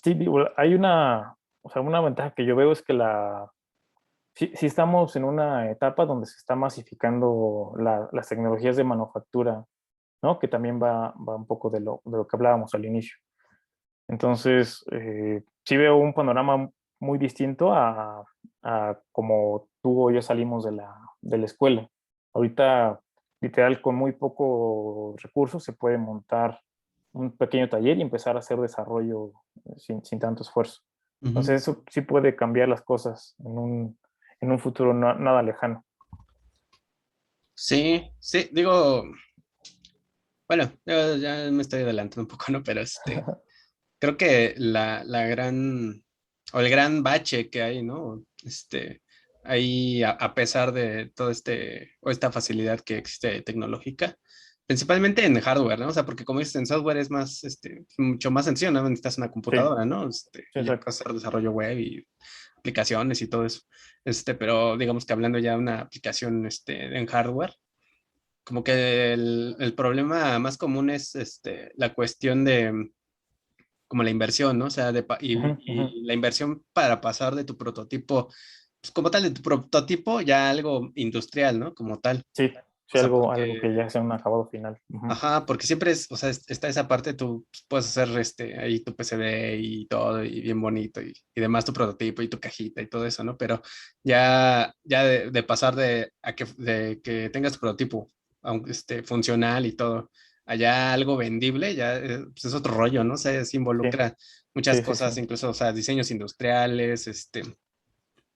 Sí, digo, hay o sea, una ventaja que yo veo es que sí estamos en una etapa donde se está masificando las tecnologías de manufactura, ¿no? Que también va un poco de lo que hablábamos al inicio. Entonces, sí veo un panorama muy distinto a como tú o yo salimos de la escuela. Ahorita, literal, con muy pocos recursos se puede montar un pequeño taller y empezar a hacer desarrollo sin tanto esfuerzo. Ujú. Entonces, eso sí puede cambiar las cosas en un futuro nada lejano. Sí, sí, digo, bueno, yo ya me estoy adelantando un poco, ¿no? Pero creo que el gran bache que hay, ¿no? Ahí, a pesar de todo o esta facilidad que existe tecnológica, principalmente en hardware, ¿no? O sea, porque como dices, en software es más, mucho más sencillo, ¿no? Necesitas una Sí, computadora, ¿no? sí, Y ya exacto. puedes hacer desarrollo web y aplicaciones y todo eso. Pero digamos que hablando ya de una aplicación, en hardware, como que el problema más común es, la cuestión de como la inversión, ¿no? O sea, Ujú, ujú. y la inversión para pasar de tu prototipo, pues como tal, de tu prototipo ya algo industrial, ¿no? Como tal. Sí, O sí, sea, algo que porque, ya sea un acabado final. Ujú. ajá, porque siempre o sea, está esa parte, tú pues, puedes hacer ahí tu PCB y todo, y bien bonito, y demás tu prototipo y tu cajita y todo eso, ¿no? Pero ya de pasar de que tengas tu prototipo, aunque esté funcional y todo, allá algo vendible, ya pues es otro rollo, ¿no? O sea, se Sí, involucra muchas sí, sí, cosas, sí. incluso, o sea, diseños industriales,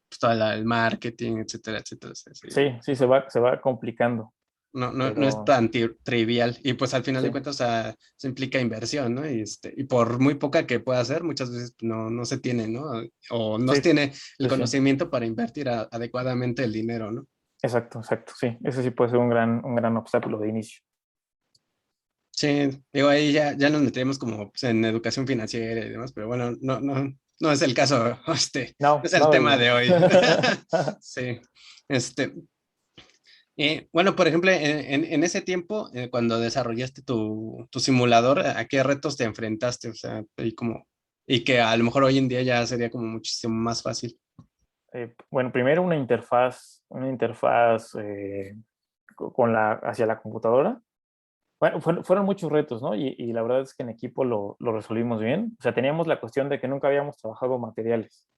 pues todo el marketing, etcétera, etcétera. O sea, sí, Sí, sí, se va complicando, no es pero tan trivial. Y pues al final de sí, cuentas, o sea, se implica inversión, ¿no? Y por muy poca que pueda hacer, muchas veces no se tiene, ¿no? O no se sí, tiene el sí, sí, conocimiento para invertir adecuadamente el dinero, ¿no? exacto, exacto, sí, eso sí puede ser un gran obstáculo de inicio. Sí, digo, ahí ya nos meteremos como pues, en educación financiera y demás, pero bueno, no es el caso, no No, es el tema no. de hoy. Sí, este, bueno, por ejemplo, en ese tiempo, cuando desarrollaste tu simulador, ¿a qué retos te enfrentaste? O sea, y que a lo mejor hoy en día ya sería como muchísimo más fácil. Bueno, primero una interfaz con hacia la computadora. Bueno, fueron muchos retos, ¿no? Y la verdad es que en equipo lo resolvimos bien. O sea, teníamos la cuestión de que nunca habíamos trabajado materiales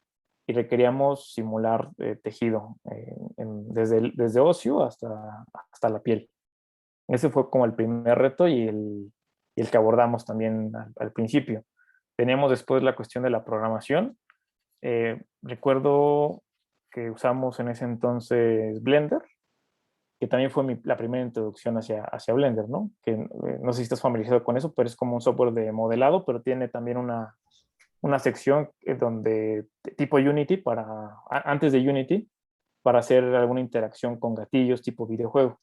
y requeríamos simular tejido desde ocio hasta la piel. Ese fue como el primer reto y el que abordamos también al principio. Teníamos después la cuestión de la programación. Recuerdo que usamos en ese entonces Blender, que también fue la primera introducción hacia Blender, ¿no? Que no sé si estás familiarizado con eso, pero es como un software de modelado, pero tiene también una sección donde, tipo Unity, antes de Unity, para hacer alguna interacción con gatillos tipo videojuego.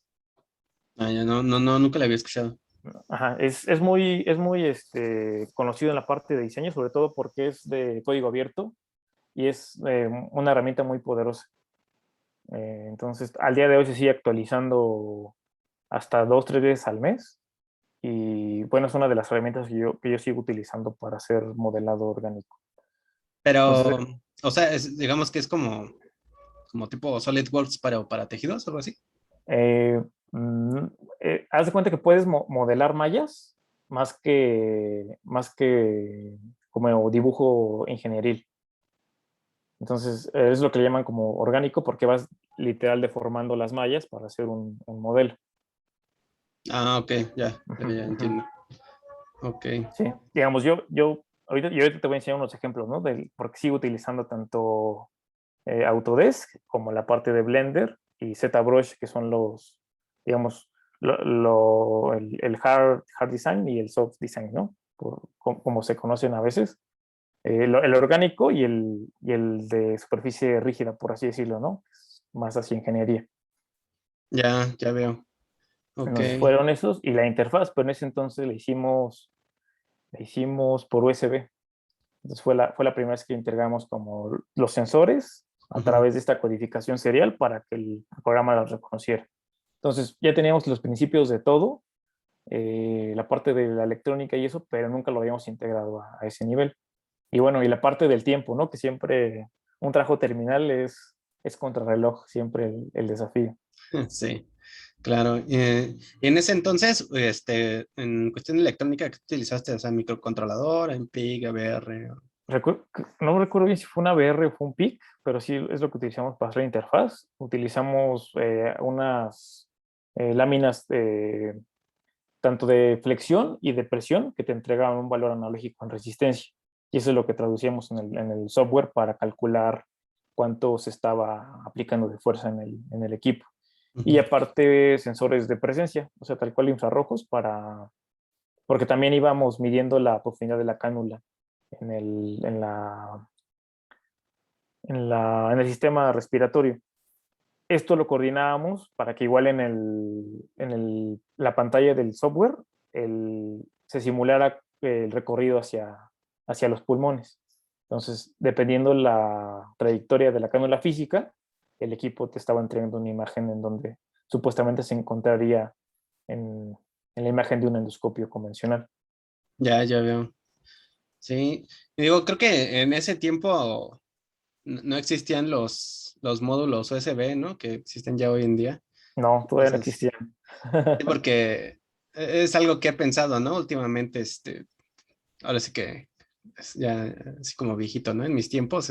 Ah, ya no, nunca la había escuchado. Ajá, es muy conocido en la parte de diseño, sobre todo porque es de código abierto y es una herramienta muy poderosa. Entonces, al día de hoy se sigue actualizando hasta 2, 3 veces al mes. Y bueno, es una de las herramientas que yo sigo utilizando para hacer modelado orgánico. Pero, Entonces, o sea, digamos que es como tipo SolidWorks para tejidos, algo así. eh, mm, haz de cuenta que puedes modelar mallas más que como dibujo ingenieril. Entonces, es lo que le llaman como orgánico porque vas literal deformando las mallas para hacer un modelo. Ah, ok, ya Ujú, ujú. entiendo. Ok. Sí, digamos, yo ahorita te voy a enseñar unos ejemplos, ¿no? Porque sigo utilizando tanto Autodesk como la parte de Blender y ZBrush, que son los, digamos, el hard design y el soft design, ¿no? Como se conocen a veces. El orgánico y el de superficie rígida, por así decirlo, ¿no? Más hacia ingeniería. Ya veo. Ok. Entonces fueron esos y la interfaz, pero en ese entonces la hicimos por USB. Entonces fue la primera vez que integramos como los sensores a Ujú. través de esta codificación serial para que el programa los reconociera. Entonces ya teníamos los principios de todo, la parte de la electrónica y eso, pero nunca lo habíamos integrado a ese nivel. Y bueno, y la parte del tiempo, ¿no? Que siempre un trabajo terminal es contrarreloj, siempre el desafío. Sí, claro. Y en ese entonces, en cuestión de electrónica, ¿qué utilizaste? O sea, microcontrolador, MPIC, AVR. No recuerdo bien si fue una VR o fue un PIC, pero sí es lo que utilizamos para hacer la interfaz. Utilizamos unas láminas tanto de flexión y de presión que te entregaban un valor analógico en resistencia. Y eso es lo que traducíamos en el software para calcular cuánto se estaba aplicando de fuerza en el equipo. Y Ujú. aparte sensores de presencia, o sea, tal cual infrarrojos, porque también íbamos midiendo la profundidad de la cánula en el, en la, en el sistema respiratorio. Esto lo coordinábamos para que igual la pantalla del software se simulara el recorrido hacia los pulmones. Entonces, dependiendo la trayectoria de la cánula física, el equipo te estaba entregando una imagen en donde supuestamente se encontraría en la imagen de un endoscopio convencional. Ya veo. Sí. Y digo, creo que en ese tiempo no existían los módulos USB, ¿no? Que existen ya hoy en día. No, todavía no Entonces, existía. sí, porque es algo que he pensado, ¿no? Últimamente, ahora sí que es ya así como viejito, ¿no? En mis tiempos,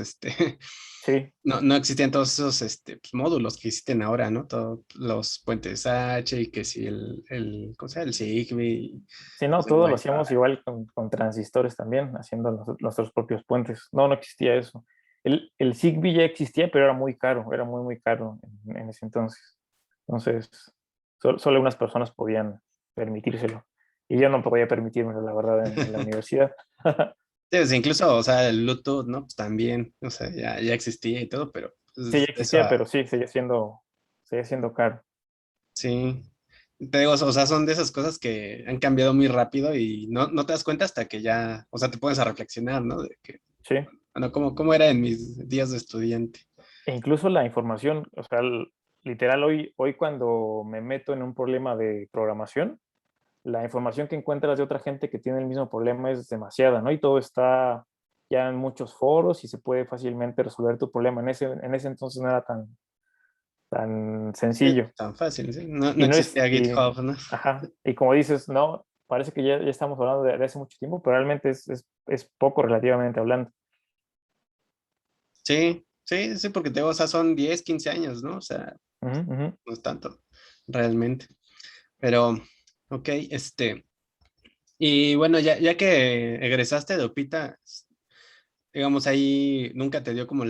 Sí, no existían todos esos pues, módulos que existen ahora, ¿no? Todos los puentes H y que si ¿cómo se llama? El Zigbee, sí, los no, de todo lo Wi-Fi. hacíamos igual con transistores también, haciendo nuestros propios puentes. No, no existía eso. El Zigbee ya existía, pero era muy caro, era muy, muy caro en ese entonces. Entonces, solo unas personas podían permitírselo. Y yo no podía permitírmelo, la verdad, en la universidad. Sí, pues, incluso, o sea, el Bluetooth, ¿no? Pues también, o sea, ya existía y todo, pero Sí, ya pues, existía, pero sí, seguía siendo caro. sí. Te digo, o sea, son de esas cosas que han cambiado muy rápido y no te das cuenta hasta que ya, o sea, te pones a reflexionar, ¿no? De que, Sí. bueno, ¿cómo era en mis días de estudiante? E incluso la información, o sea, literal, hoy cuando me meto en un problema de programación, la información que encuentras de otra gente que tiene el mismo problema es demasiada, ¿no? Y todo está ya en muchos foros y se puede fácilmente resolver tu problema. En ese entonces no era tan sencillo. Tan fácil, ¿sí? No Y no es, existía y, GitHub, ¿no? ajá, y como dices, no, parece que ya estamos hablando de hace mucho tiempo, pero realmente es poco relativamente hablando. Sí, porque te digo, o sea, son 10 15 años, ¿no? O sea, Ujú, ujú. no es tanto, realmente. Pero, ok, y bueno, ya que egresaste de UPITA, digamos, ahí nunca te dio como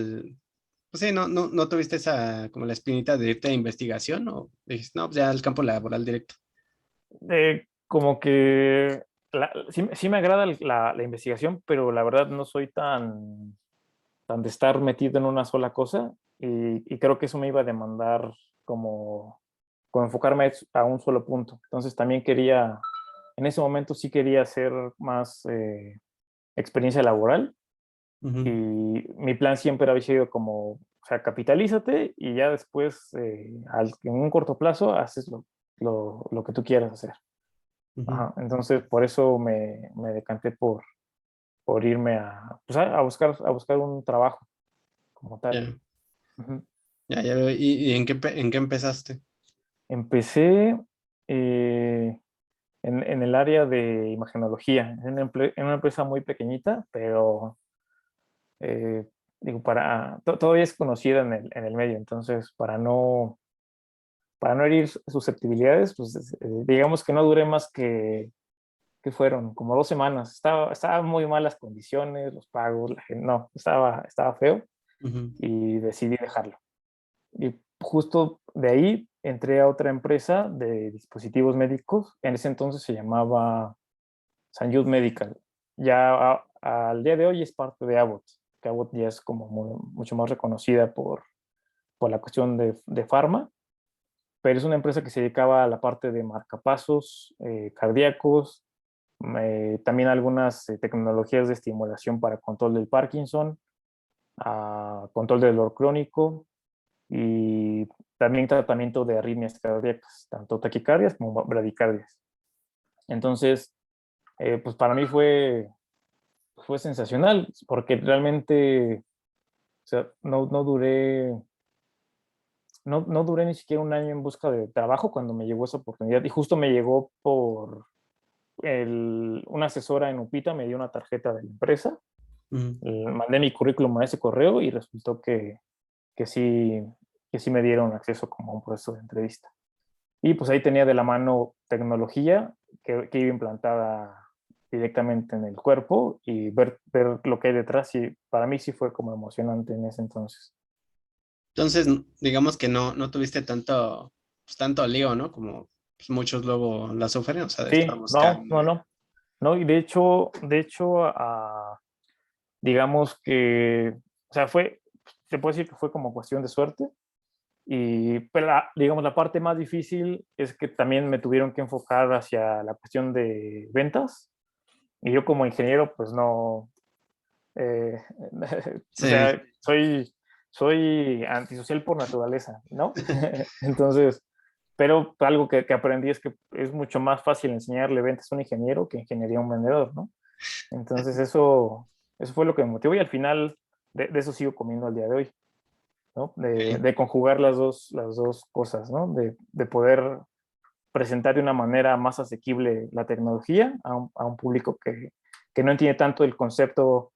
pues sí, no tuviste esa, como la espinita de irte a investigación o dijiste, no, pues ya al campo laboral directo. Como que sí me agrada la investigación, pero la verdad no soy tan de estar metido en una sola cosa y creo que eso me iba a demandar como enfocarme a un solo punto. Entonces también en ese momento sí quería hacer más experiencia laboral y Ujú. mi plan siempre había sido como, o sea, capitalízate y ya después, en un corto plazo, haces lo que tú quieras hacer. Ujú. Ajá, entonces, por eso me decanté por irme pues, a buscar un trabajo como tal. Ya, Ujú. ya veo. ¿Y en qué empezaste? Empecé en el área de imagenología, en una empresa muy pequeñita, pero digo, todavía es conocida en el medio, entonces para no herir susceptibilidades, pues digamos que no duré más que fueron como 2 semanas. Estaba muy malas condiciones, los pagos, la gente, no, estaba feo Ujú. y decidí dejarlo. Y justo de ahí entré a otra empresa de dispositivos médicos. En ese entonces se llamaba Sanyud Medical. Ya al día de hoy es parte de Abbott, que Abbott ya es como mucho más reconocida por la cuestión de farma, pero es una empresa que se dedicaba a la parte de marcapasos cardíacos, también algunas tecnologías de estimulación para control del Parkinson, control del dolor crónico y también tratamiento de arritmias cardíacas, tanto taquicardias como bradicardias. Entonces, pues para mí fue sensacional, porque realmente, o sea, no duré ni siquiera un año en busca de trabajo cuando me llegó esa oportunidad, y justo me llegó por una asesora en Upita, me dio una tarjeta de la empresa, Ujú. mandé mi currículum a ese correo y resultó que sí, que sí me dieron acceso como a un proceso de entrevista. Y pues ahí tenía de la mano tecnología que iba implantada directamente en el cuerpo, y ver lo que hay detrás, y para mí sí fue como emocionante en ese entonces. Entonces, digamos que no tuviste tanto, pues, tanto lío, ¿no? Como pues, muchos luego la sufren, o sea, de estar Sí, no, buscando. no, no, no, y de hecho, digamos que, o sea, se puede decir que fue como cuestión de suerte, pero digamos, la parte más difícil es que también me tuvieron que enfocar hacia la cuestión de ventas, y yo como ingeniero, pues no, eh, o Sí, sea, soy antisocial por naturaleza, ¿no? Entonces, pero algo que aprendí es que es mucho más fácil enseñarle ventas a un ingeniero que ingeniería a un vendedor, ¿no? Entonces eso fue lo que me motivó, y al final de eso sigo comiendo al día de hoy, ¿no? De, ok. de conjugar las dos cosas, ¿no? De poder presentar de una manera más asequible la tecnología a un público que no entiende tanto el concepto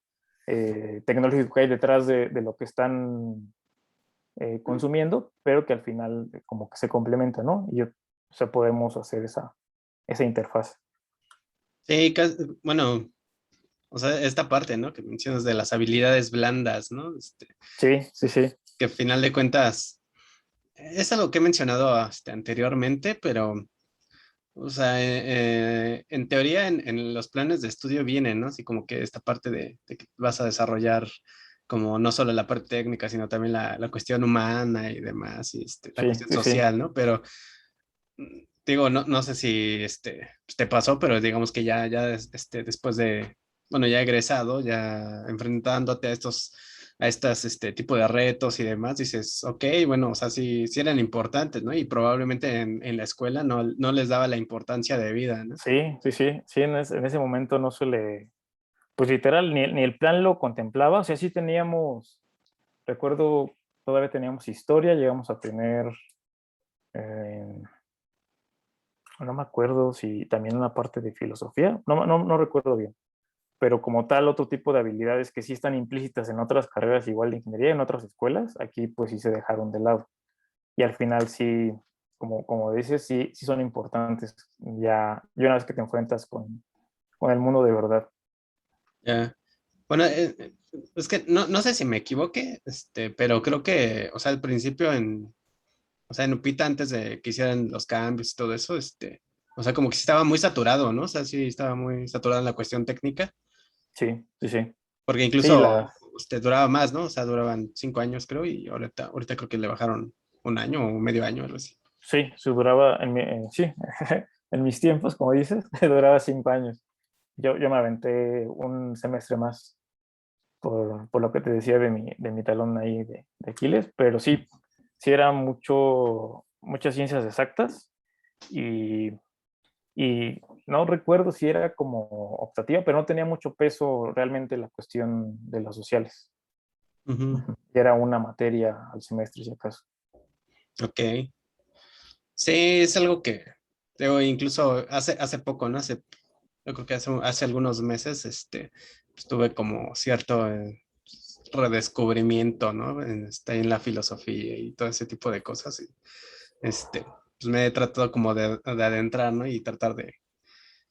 tecnológico que hay detrás de lo que están consumiendo, pero que al final como que se complementa, ¿no? O sea, podemos hacer esa interfaz. Sí, bueno, o sea, esta parte, ¿no? Que mencionas de las habilidades blandas, ¿no? Sí, sí, sí, Que al final de cuentas es algo que he mencionado anteriormente, pero, o sea, en teoría en los planes de estudio vienen, ¿no? Así como que esta parte de que vas a desarrollar como no solo la parte técnica, sino también la cuestión humana y demás, y la sí, cuestión sí, sí, social, ¿no? Pero digo, no sé si te pasó, pero digamos que ya después de, bueno, ya egresado, ya enfrentándote a estas, tipo de retos y demás, dices, ok, bueno, o sea, sí eran importantes, ¿no? Y probablemente en la escuela no les daba la importancia de vida, ¿no? sí, sí, sí, sí, en ese momento no se le, pues literal, ni el plan lo contemplaba, o sea, sí teníamos, recuerdo, todavía teníamos historia, llegamos a tener, eh, no me acuerdo si también una parte de filosofía, no recuerdo bien, pero como tal, otro tipo de habilidades que sí están implícitas en otras carreras igual de ingeniería, en otras escuelas, aquí pues sí se dejaron de lado. Y al final sí, como dices, sí son importantes ya, y una vez que te enfrentas con el mundo de verdad. Ya. Bueno, es que no sé si me equivoqué, pero creo que, o sea, al principio o sea, en Upita antes de que hicieran los cambios y todo eso, o sea, como que sí estaba muy saturado, ¿no? O sea, sí estaba muy saturado en la cuestión técnica, Sí, sí, sí. porque Sí, incluso duraba más, ¿no? O sea, duraban 5 años, creo, y ahorita creo que le bajaron un año o medio año, algo así. sí duraba, sí, en mis tiempos, como dices, duraba 5 años. Yo me aventé un semestre más por lo que te decía de mi talón ahí de Aquiles, pero sí era muchas ciencias exactas, y, y no recuerdo si era como optativa, pero no tenía mucho peso realmente la cuestión de las sociales. Ujú. Ujú. Y era una materia al semestre, si acaso. Ok. Sí, es algo que, digo, incluso hace poco, ¿no? Yo creo que hace algunos meses, pues tuve como cierto, redescubrimiento, ¿no? Está en la filosofía y todo ese tipo de cosas. Y, pues me he tratado como de adentrar, ¿no? Y tratar de,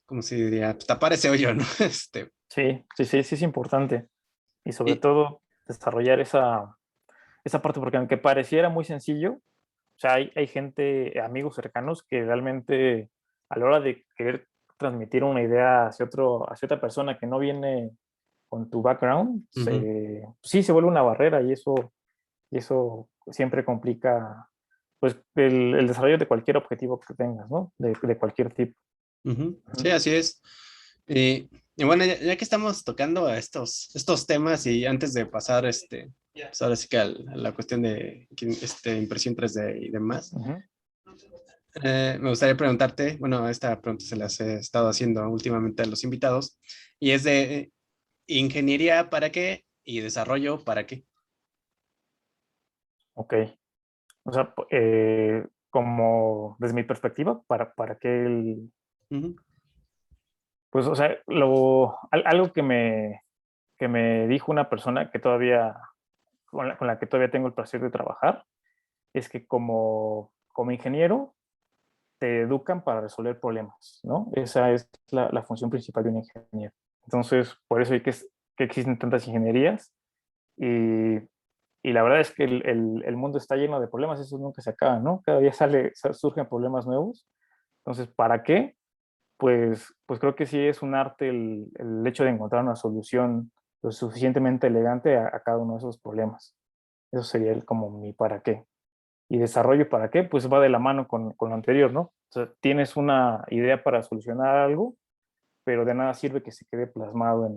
como se diría, pues, tapar ese hoyo, ¿no? Sí, sí, sí, sí es importante. Y sobre Y, todo desarrollar esa parte, porque aunque pareciera muy sencillo, o sea, hay gente, amigos cercanos que realmente a la hora de querer transmitir una idea hacia otra persona que no viene con tu background, ujú, sí se vuelve una barrera y eso siempre complica pues el desarrollo de cualquier objetivo que tengas, ¿no? De cualquier tipo. ujú. Sí, Ujú, así es. Y bueno, ya que estamos tocando a estos temas y antes de pasar, pues ahora sí que a la cuestión de impresión 3D y demás, ujú. me gustaría preguntarte, bueno, esta pregunta se las he estado haciendo últimamente a los invitados, y es de ingeniería para qué y desarrollo para qué. Ok. O sea, como desde mi perspectiva, para que Ujú, pues, o sea, algo que me dijo una persona que todavía, con la que todavía tengo el placer de trabajar, es que como ingeniero te educan para resolver problemas, ¿no? Esa es la función principal de un ingeniero. Entonces, por eso hay que existen tantas ingenierías y, y la verdad es que el mundo está lleno de problemas, eso nunca se acaba, ¿no? Cada día surgen problemas nuevos. Entonces, ¿para qué? Pues creo que sí es un arte el hecho de encontrar una solución lo suficientemente elegante a cada uno de esos problemas. Eso sería como mi para qué. Y desarrollo para qué, pues va de la mano con lo anterior, ¿no? O sea, tienes una idea para solucionar algo, pero de nada sirve que se quede plasmado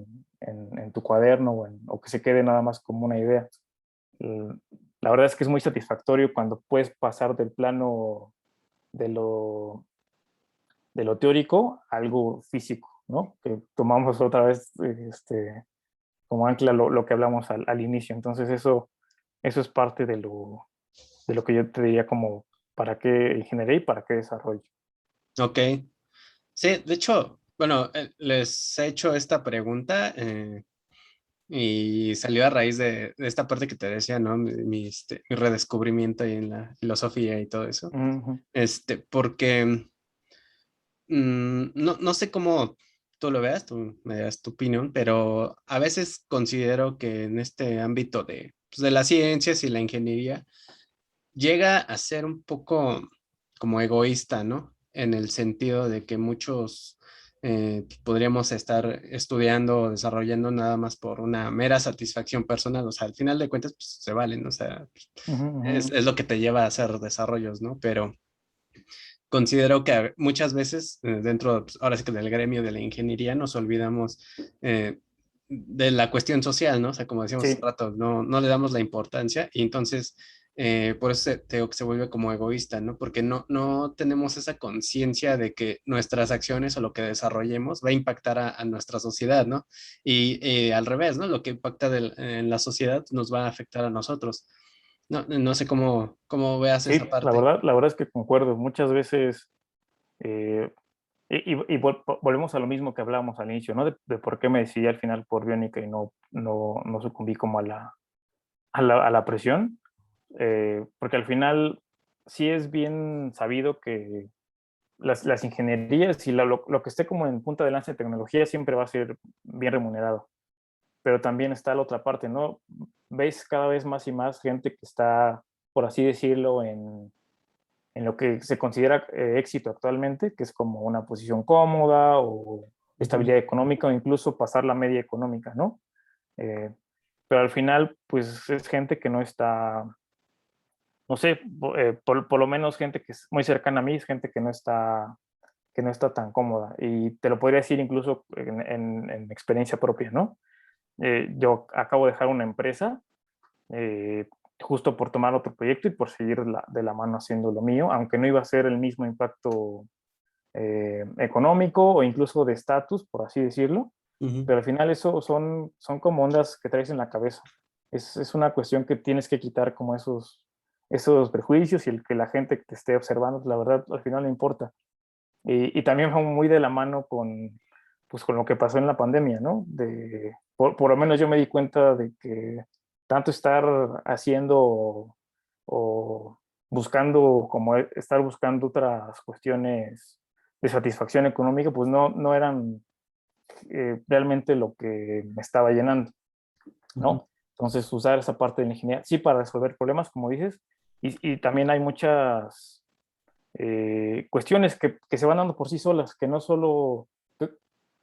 en tu cuaderno o que se quede nada más como una idea. Mm, La verdad es que es muy satisfactorio cuando puedes pasar del plano de lo, de lo teórico a algo físico, ¿no? Que tomamos otra vez como ancla lo que hablamos al inicio. Entonces eso es parte de lo que yo te diría como para qué ingeniería y para qué desarrollo. Ok. Sí, de hecho, bueno, les he hecho esta pregunta y salió a raíz de esta parte que te decía, ¿no? Mi redescubrimiento ahí en la filosofía y todo eso. Ujú. Porque no sé cómo tú lo veas, tú me das tu opinión, pero a veces considero que en este ámbito pues, de las ciencias y la ingeniería llega a ser un poco como egoísta, ¿no? En el sentido de que muchos podríamos estar estudiando o desarrollando nada más por una mera satisfacción personal, o sea, al final de cuentas, pues se valen, o sea, Ujú, ujú. es lo que te lleva a hacer desarrollos, ¿no? Pero considero que muchas veces dentro, pues, ahora sí que del gremio de la ingeniería nos olvidamos de la cuestión social, ¿no? O sea, como decíamos hace Sí, rato, no le damos la importancia y entonces por eso te digo que se vuelve como egoísta, ¿no? Porque no tenemos esa conciencia de que nuestras acciones o lo que desarrollemos va a impactar a nuestra sociedad, ¿no? Y al revés, ¿no? Lo que impacta en la sociedad nos va a afectar a nosotros. No sé cómo veas esa sí, parte. la verdad es que concuerdo. Muchas veces, eh, volvemos a lo mismo que hablábamos al inicio, ¿no? De por qué me decidí al final por biónica y no sucumbí como a la presión. Porque al final sí es bien sabido que las ingenierías y lo que esté como en punta de lanza de tecnología siempre va a ser bien remunerado. Pero también está la otra parte, ¿no? Ves cada vez más y más gente que está, por así decirlo, en lo que se considera éxito actualmente, que es como una posición cómoda o Ujú. estabilidad económica o incluso pasar la media económica, ¿no? Eh, pero al final, pues es gente que no está, no sé, por lo menos gente que es muy cercana a mí, es gente que no está tan cómoda. Y te lo podría decir incluso en experiencia propia, ¿no? Yo acabo de dejar una empresa eh, justo por tomar otro proyecto y por seguir de la mano haciendo lo mío, aunque no iba a ser el mismo impacto económico o incluso de estatus, por así decirlo, Ujú. pero al final eso son como ondas que traes en la cabeza. Es una cuestión que tienes que quitar como esos prejuicios y el que la gente que te esté observando, la verdad, al final no importa. Y también va muy de la mano pues, con lo que pasó en la pandemia, ¿no? Por lo menos yo me di cuenta de que tanto estar haciendo o buscando, como estar buscando otras cuestiones de satisfacción económica, pues no eran realmente lo que me estaba llenando, Ujú. ¿no? Entonces, usar esa parte de la ingeniería, sí, para resolver problemas, como dices, y también hay muchas cuestiones que se van dando por sí solas, que no solo,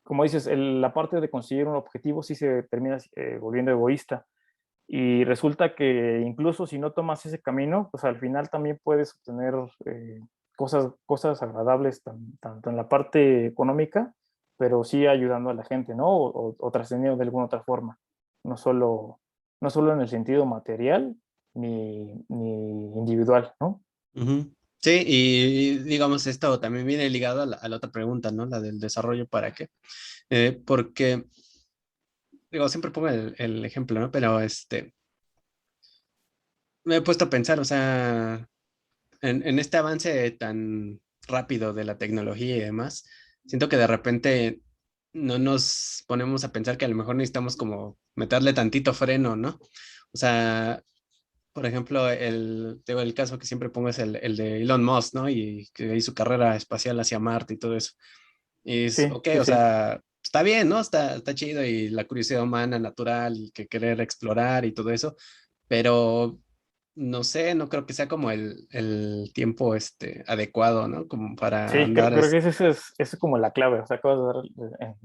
como dices, la parte de conseguir un objetivo sí se termina volviendo egoísta. Y resulta que incluso si no tomas ese camino, pues al final también puedes obtener cosas agradables, tanto en la parte económica, pero sí ayudando a la gente, ¿no? O trascendiendo de alguna otra forma. No solo, no solo en el sentido material ni individual, ¿no? Ujú. Sí, y digamos, esto también viene ligado a la otra pregunta, ¿no? La del desarrollo, ¿para qué? Porque, digo, siempre pongo el ejemplo, ¿no? Pero me he puesto a pensar, o sea, en este avance tan rápido de la tecnología y demás, siento que de repente no nos ponemos a pensar que a lo mejor necesitamos como meterle tantito freno, ¿no? O sea, por ejemplo, digo, el caso que siempre pongo es el de Elon Musk, ¿no? Y que hizo su carrera espacial hacia Marte y todo eso. Y es, Sí, ok, sí, o sí. sea, está bien, ¿no? Está chido y la curiosidad humana, natural, y que querer explorar y todo eso, pero no sé, no creo que sea como el tiempo adecuado, ¿no? Como para Sí, andar. creo que esa es como la clave, o sea, acabas de dar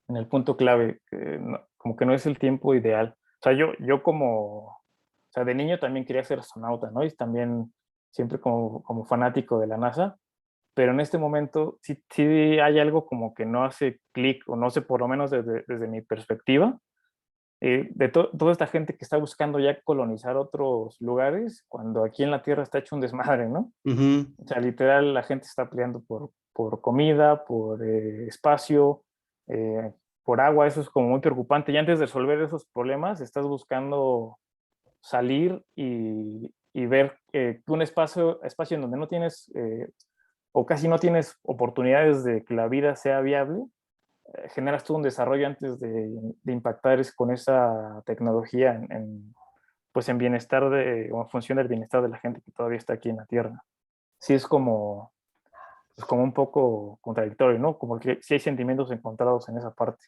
en el punto clave, que como que no es el tiempo ideal. O sea, yo o sea, de niño también quería ser astronauta, ¿no? Y también siempre como fanático de la NASA, pero en este momento sí hay algo como que no hace clic, o no sé, por lo menos desde mi perspectiva, toda esta gente que está buscando ya colonizar otros lugares, cuando aquí en la Tierra está hecho un desmadre, ¿no? Ujú, O sea, literal, la gente está peleando por comida, por espacio, eh, por agua. Eso es como muy preocupante. Y antes de resolver esos problemas, estás buscando salir y ver un espacio en donde no tienes o casi no tienes oportunidades de que la vida sea viable. Generas tú un desarrollo antes de impactar con esa tecnología pues en bienestar o en función del bienestar de la gente que todavía está aquí en la Tierra. Sí es como un poco contradictorio, ¿no? Como que sí hay sentimientos encontrados en esa parte.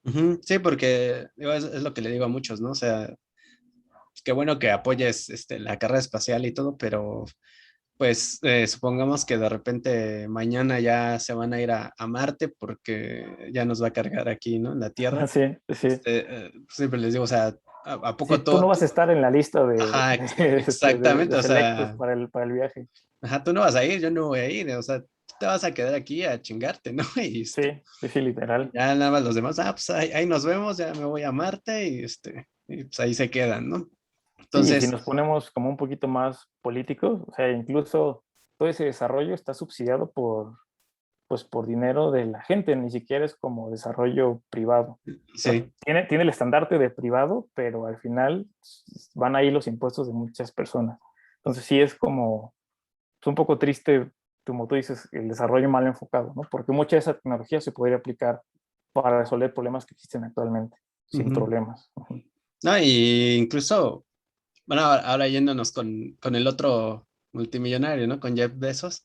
ujú. Sí, porque digo, es lo que le digo a muchos, ¿no? O sea, qué bueno que apoyes la carrera espacial y todo, pero pues supongamos que de repente mañana ya se van a ir a Marte porque ya nos va a cargar aquí, ¿no? En la Tierra. Sí, sí. Siempre les digo, o sea, ¿a Sí, poco tú no todo? vas a estar en la lista de, Ajá, de exactamente, o selectos sea, para el viaje. ajá, tú no vas a ir, yo no voy a ir, o sea, tú te vas a quedar aquí a chingarte, ¿no? Y Sí, sí, sí, literal. ya nada más los demás, pues ahí nos vemos, ya me voy a Marte y pues ahí se quedan, ¿no? Sí, y si Entonces, nos ponemos como un poquito más políticos, o sea, incluso todo ese desarrollo está subsidiado pues, por dinero de la gente, ni siquiera es como desarrollo privado. O sea, sí. tiene el estandarte de privado, pero al final van ahí los impuestos de muchas personas. Entonces sí es un poco triste, como tú dices, el desarrollo mal enfocado, ¿no? Porque mucha de esa tecnología se podría aplicar para resolver problemas que existen actualmente, sin Ujú. problemas. Ujú. No, y incluso, bueno, ahora yéndonos con el otro multimillonario, ¿no? Con Jeff Bezos,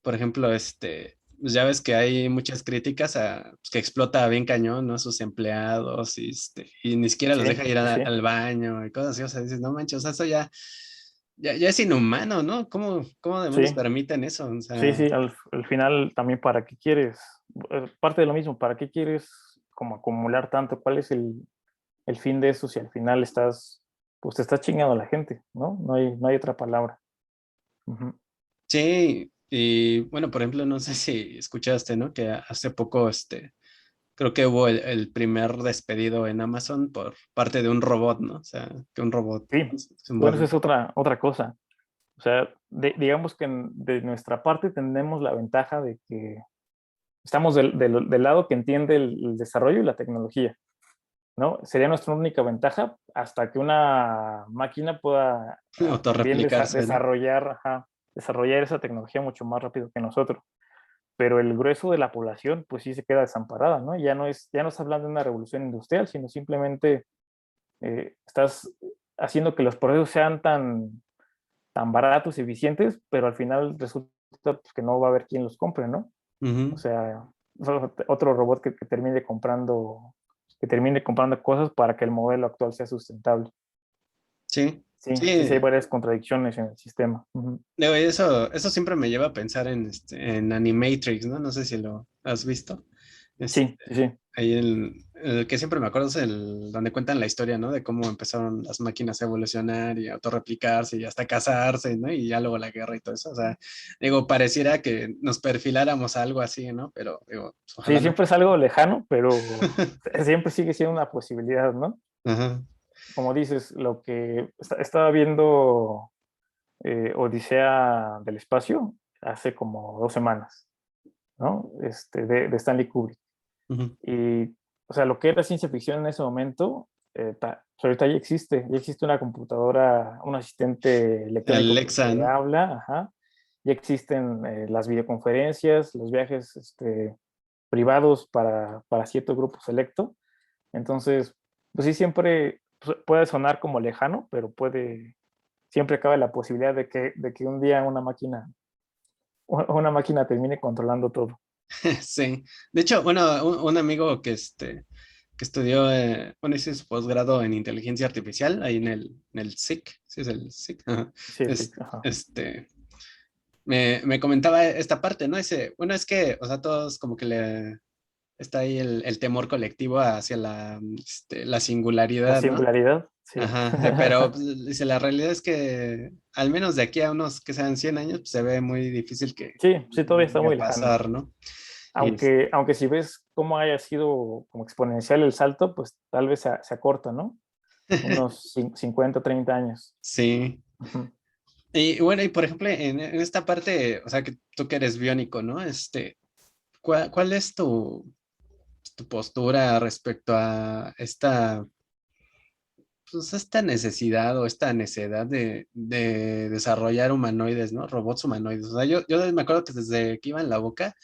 por ejemplo, pues ya ves que hay muchas críticas a pues, que explota bien cañón, ¿no? A sus empleados y ni siquiera los Sí, deja ir sí, sí. al baño y cosas así, o sea, dices, no manches, o sea, eso ya es inhumano, ¿no? ¿Cómo demonios Sí, permiten eso? O sí, sea, sí, al final también para qué quieres, parte de lo mismo, ¿para qué quieres como acumular tanto? ¿Cuál es el fin de eso si al final pues te estás chingando a la gente, ¿no? No hay otra palabra. Ujú. sí, y bueno, por ejemplo, no sé si escuchaste, ¿no? Que hace poco, creo que hubo el primer despedido en Amazon por parte de un robot, ¿no? O sea, que un robot Sí, se bueno, esa envuelve. es otra cosa. O sea, digamos que de nuestra parte tenemos la ventaja de que estamos del lado que entiende el desarrollo y la tecnología, ¿no? Sería nuestra única ventaja hasta que una máquina pueda también Autorreplicarse, ¿no? desarrollar esa tecnología mucho más rápido que nosotros. Pero el grueso de la población, pues sí se queda desamparada, ¿no? Ya no está hablando de una revolución industrial, sino simplemente estás haciendo que los procesos sean tan baratos y eficientes, pero al final resulta pues, que no va a haber quien los compre, ¿no? O sea, otro robot que termine comprando cosas para que el modelo actual sea sustentable. Sí, Sí, sí, sí, hay sí. varias contradicciones en el sistema. Uh-huh. Digo, y eso siempre me lleva a pensar en Animatrix, ¿no? No sé si lo has visto. Sí, sí, sí. Ahí el que siempre me acuerdo es donde cuentan la historia, ¿no? De cómo empezaron las máquinas a evolucionar y a autorreplicarse y hasta casarse, ¿no? Y ya luego la guerra y todo eso. O sea, digo, pareciera que nos perfiláramos a algo así, ¿no? Pero digo, pues, Sí, ojalá no. siempre es algo lejano, pero siempre sigue siendo una posibilidad, ¿no? Ajá. Como dices, lo que estaba viendo Odisea del Espacio hace como 2 semanas, ¿no? De Stanley Kubrick. Ujú. Y, o sea, lo que era ciencia ficción en ese momento, pues ahorita ya existe una computadora, un asistente electrónico que Alexa, te ¿no? habla, ajá. Ya existen las videoconferencias, los viajes privados para cierto grupo selecto. Entonces, pues sí, siempre puede sonar como lejano, pero siempre cabe la posibilidad de que un día una máquina termine controlando todo. Sí. De hecho, bueno, un amigo que estudió, bueno, hizo su posgrado en inteligencia artificial, ahí en el SIC, sí es el SIC, ajá. Sí, sí, Es- ajá. este, me comentaba esta parte, ¿no? Dice, bueno, es que, o sea, todos como que está ahí el temor colectivo hacia la La singularidad, ¿no? singularidad, sí. Ajá, pero pues, dice, la realidad es que al menos de aquí a unos que sean 100 años, pues, se ve muy difícil que Sí, sí, todavía está llegue a muy lejano. pasar, ¿no? Y Aunque si ves cómo haya sido como exponencial el salto, pues tal vez se acorta, ¿no? Unos 50, 30 años. sí. Ujú. Y bueno, y por ejemplo, en esta parte, o sea, que tú que eres biónico, ¿no? ¿Cuál es tu postura respecto a esta necesidad o esta necesidad de desarrollar humanoides, ¿no? Robots humanoides. O sea, yo me acuerdo que desde que iba en la boca,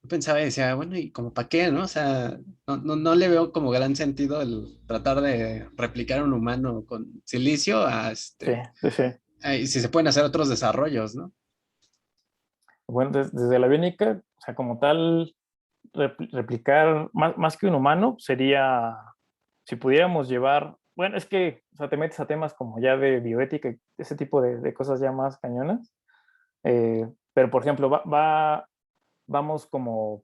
yo pensaba y decía, bueno, ¿y como para qué, no? O sea, no le veo como gran sentido el tratar de replicar un humano con silicio Sí, sí, sí. y si se pueden hacer otros desarrollos, ¿no? Bueno, desde la biónica, o sea, como tal, replicar más que un humano sería, si pudiéramos llevar, bueno, es que, o sea, te metes a temas como ya de bioética y ese tipo de cosas ya más cañonas, pero por ejemplo, vamos como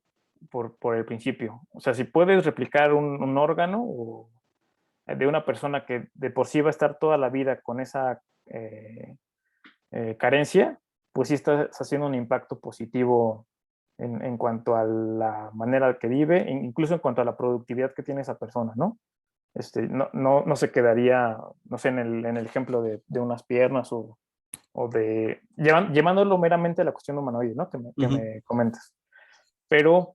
por el principio. O sea, si puedes replicar un órgano de una persona que de por sí va a estar toda la vida con esa carencia, pues sí estás haciendo un impacto positivo en cuanto a la manera que vive, incluso en cuanto a la productividad que tiene esa persona, ¿no? No se quedaría, no sé, en el ejemplo de unas piernas llevándolo meramente a la cuestión humanoide, ¿no? Que Ujú. me comentas. Pero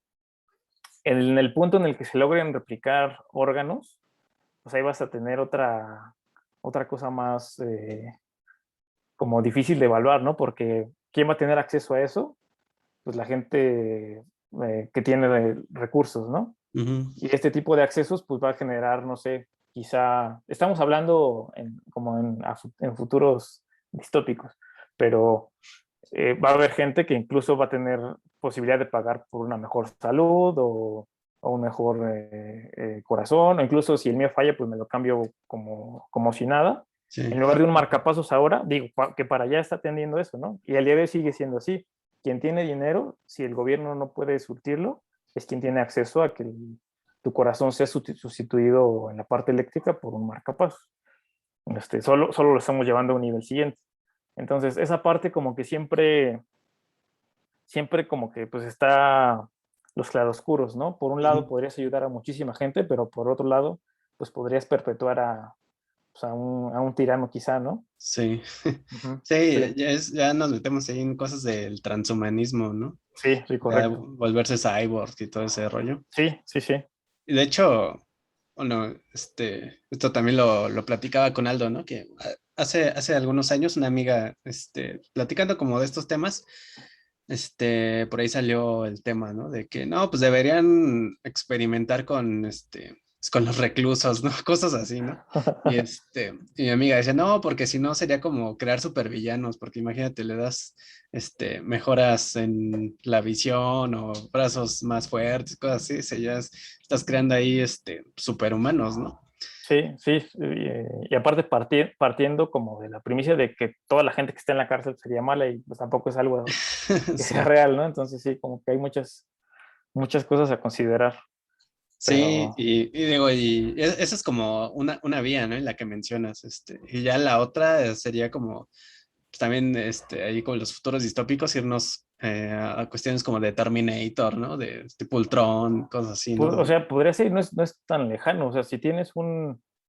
en el punto en el que se logren replicar órganos, pues ahí vas a tener otra cosa más como difícil de evaluar, ¿no? Porque ¿quién va a tener acceso a eso? Pues la gente que tiene recursos, ¿no? Ujú. Y este tipo de accesos pues va a generar, no sé, quizá, estamos hablando como en futuros distópicos, pero va a haber gente que incluso va a tener posibilidad de pagar por una mejor salud o un mejor corazón, o incluso si el mío falla, pues me lo cambio como si nada. Sí. En lugar de un marcapasos ahora, digo que para allá está tendiendo eso, ¿no? Y al día de hoy sigue siendo así. Quien tiene dinero, si el gobierno no puede surtirlo, es quien tiene acceso a que tu corazón sea sustituido en la parte eléctrica por un marcapasos. Solo lo estamos llevando a un nivel siguiente. Entonces, esa parte como que siempre como que pues está los claroscuros, ¿no? Por un lado Ujú. podrías ayudar a muchísima gente, pero por otro lado, pues podrías perpetuar pues, a un tirano quizá, ¿no? Sí. Ujú. Sí, Sí, ya nos metemos ahí en cosas del transhumanismo, ¿no? sí, sí, Ya correcto. volverse cyborg y todo ese rollo. Sí, sí, sí. Y de hecho, bueno, esto también lo platicaba con Aldo, ¿no? Que hace algunos años una amiga, platicando como de estos temas, por ahí salió el tema, ¿no? De que no, pues deberían experimentar con, con los reclusos, ¿no? Cosas así, ¿no? Y mi amiga decía, no, porque si no sería como crear supervillanos, porque imagínate, le das, mejoras en la visión o brazos más fuertes, cosas así, estás creando ahí, superhumanos, ¿no? Sí, sí, y aparte partiendo como de la primicia de que toda la gente que está en la cárcel sería mala y pues tampoco es algo que sea Sí. real, ¿no? Entonces sí, como que hay muchas cosas a considerar, Sí, pero y digo, esa es como una vía, ¿no? En la que mencionas, y ya la otra sería como, pues, también, ahí con los futuros distópicos, irnos a cuestiones como de Terminator, ¿no? De tipo Ultron, cosas así, ¿no? o sea, podría ser, no es tan lejano, o sea, si tienes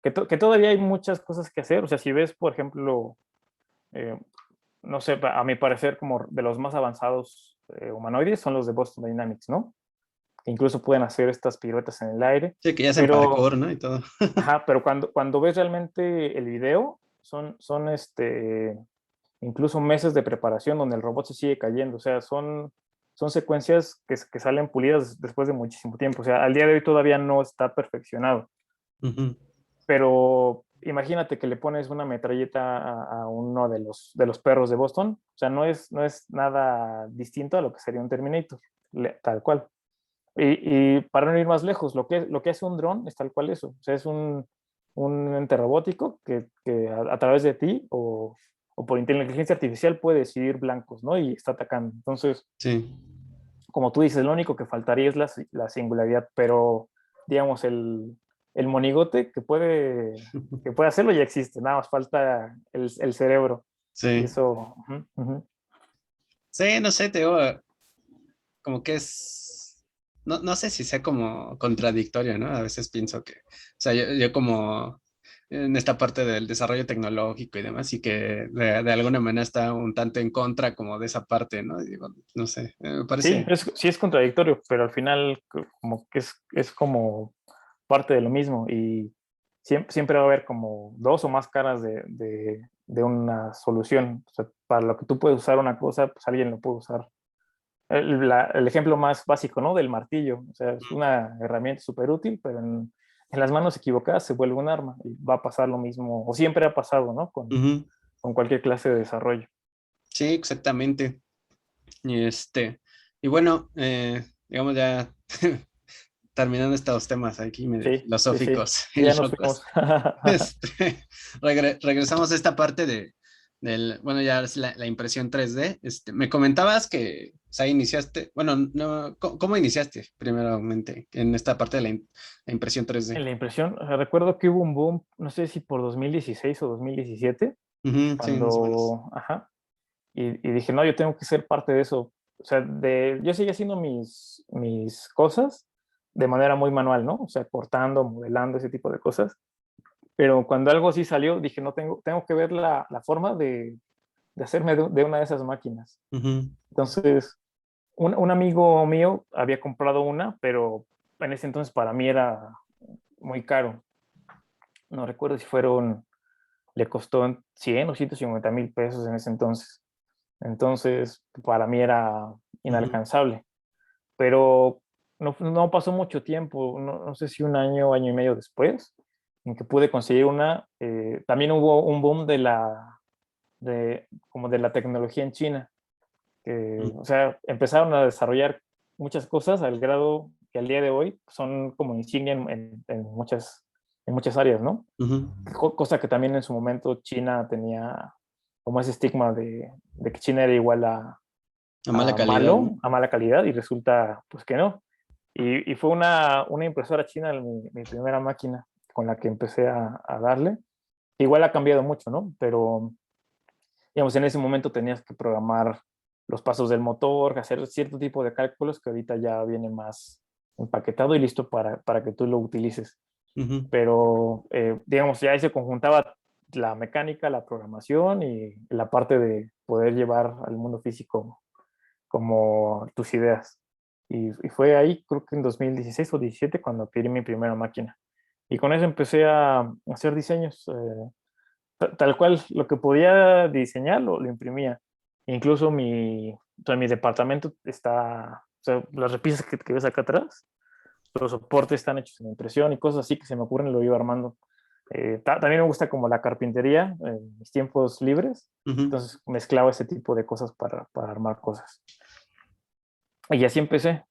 que todavía hay muchas cosas que hacer, o sea, si ves, por ejemplo, eh, no sé, a mi parecer, como de los más avanzados humanoides son los de Boston Dynamics, ¿no? Que incluso pueden hacer estas piruetas en el aire, Sí, que ya hacen pero, parkour, ¿no? Y todo. ajá, pero cuando ves realmente el video, son incluso meses de preparación donde el robot se sigue cayendo, o sea, son secuencias que salen pulidas después de muchísimo tiempo, o sea, al día de hoy todavía no está perfeccionado, Ujú. pero imagínate que le pones una metralleta a uno de los perros de Boston, o sea, no es nada distinto a lo que sería un Terminator, tal cual. Y para no ir más lejos, lo que hace un dron es tal cual eso. O sea, es un ente robótico que a través de ti o por inteligencia artificial puede decidir blancos, ¿no? Y está atacando. Entonces, Sí. como tú dices, lo único que faltaría es la singularidad, pero digamos, el monigote que puede hacerlo ya existe, nada más falta el cerebro. Y Sí. eso, ujú, ujú. Sí, no sé, te digo, como que no sé si sea como contradictorio, ¿no? A veces pienso que, o sea, yo como en esta parte del desarrollo tecnológico y demás, y que de alguna manera está un tanto en contra como de esa parte, ¿no? Y digo, no sé, me Sí, parece. sí es contradictorio, pero al final como que es como parte de lo mismo y siempre va a haber como dos o más caras de una solución. O sea, para lo que tú puedes usar una cosa, pues alguien lo puede usar. El ejemplo más básico, ¿no? Del martillo. O sea, es una herramienta súper útil, pero en las manos equivocadas se vuelve un arma y va a pasar lo mismo, o siempre ha pasado, ¿no? Ujú. Con cualquier clase de desarrollo. Sí, exactamente. Y y bueno, digamos ya terminando estos temas aquí medio Sí, sí, sí. filosóficos y Ya nos fuimos. locos. Regresamos a esta parte bueno, ya es la impresión 3D. Me comentabas que, o sea, iniciaste, bueno, no, ¿cómo iniciaste primeramente en esta parte de la impresión En 3D? la impresión, recuerdo que hubo un boom, no sé si por 2016 o 2017, Ujú, sí, más o menos. cuando, ajá, y dije, no, yo tengo que ser parte de eso. O sea, yo seguía haciendo mis cosas de manera muy manual, ¿no? O sea, cortando, modelando, ese tipo de cosas. Pero cuando algo así salió, dije, no, tengo que ver la forma de hacerme de una de esas máquinas. Ujú, Entonces, un amigo mío había comprado una, pero en ese entonces para mí era muy caro. No recuerdo si le costó 100 o 150,000 pesos en ese entonces. Entonces, para mí era ujú, inalcanzable. Pero no pasó mucho tiempo, no sé si un año, año y medio después, en que pude conseguir una. También hubo un boom como de la tecnología en China. ujú, O sea, empezaron a desarrollar muchas cosas al grado que al día de hoy son como insignia en muchas áreas, ¿no? ujú. Cosa que también en su momento China tenía como ese estigma de que China era igual A mala a calidad, ¿no? malo, a mala calidad, y resulta pues que no. Y fue una impresora china mi primera máquina con la que empecé a darle. Igual ha cambiado mucho, ¿no? Pero, digamos, en ese momento tenías que programar los pasos del motor, hacer cierto tipo de cálculos que ahorita ya viene más empaquetado y listo para que tú lo utilices. Ujú, Pero, digamos, ya ahí se conjuntaba la mecánica, la programación y la parte de poder llevar al mundo físico como tus ideas. Y fue ahí, creo que en 2016 o 17 cuando adquirí mi primera máquina. Y con eso empecé a hacer diseños. Tal cual, lo que podía diseñar lo imprimía. Incluso o sea, mi departamento está, o sea, las repisas que ves acá atrás los soportes están hechos en impresión y cosas así que se me ocurren, lo iba armando. También me gusta como la carpintería en mis tiempos libres, entonces mezclaba ese tipo de cosas para armar cosas. Y así empecé.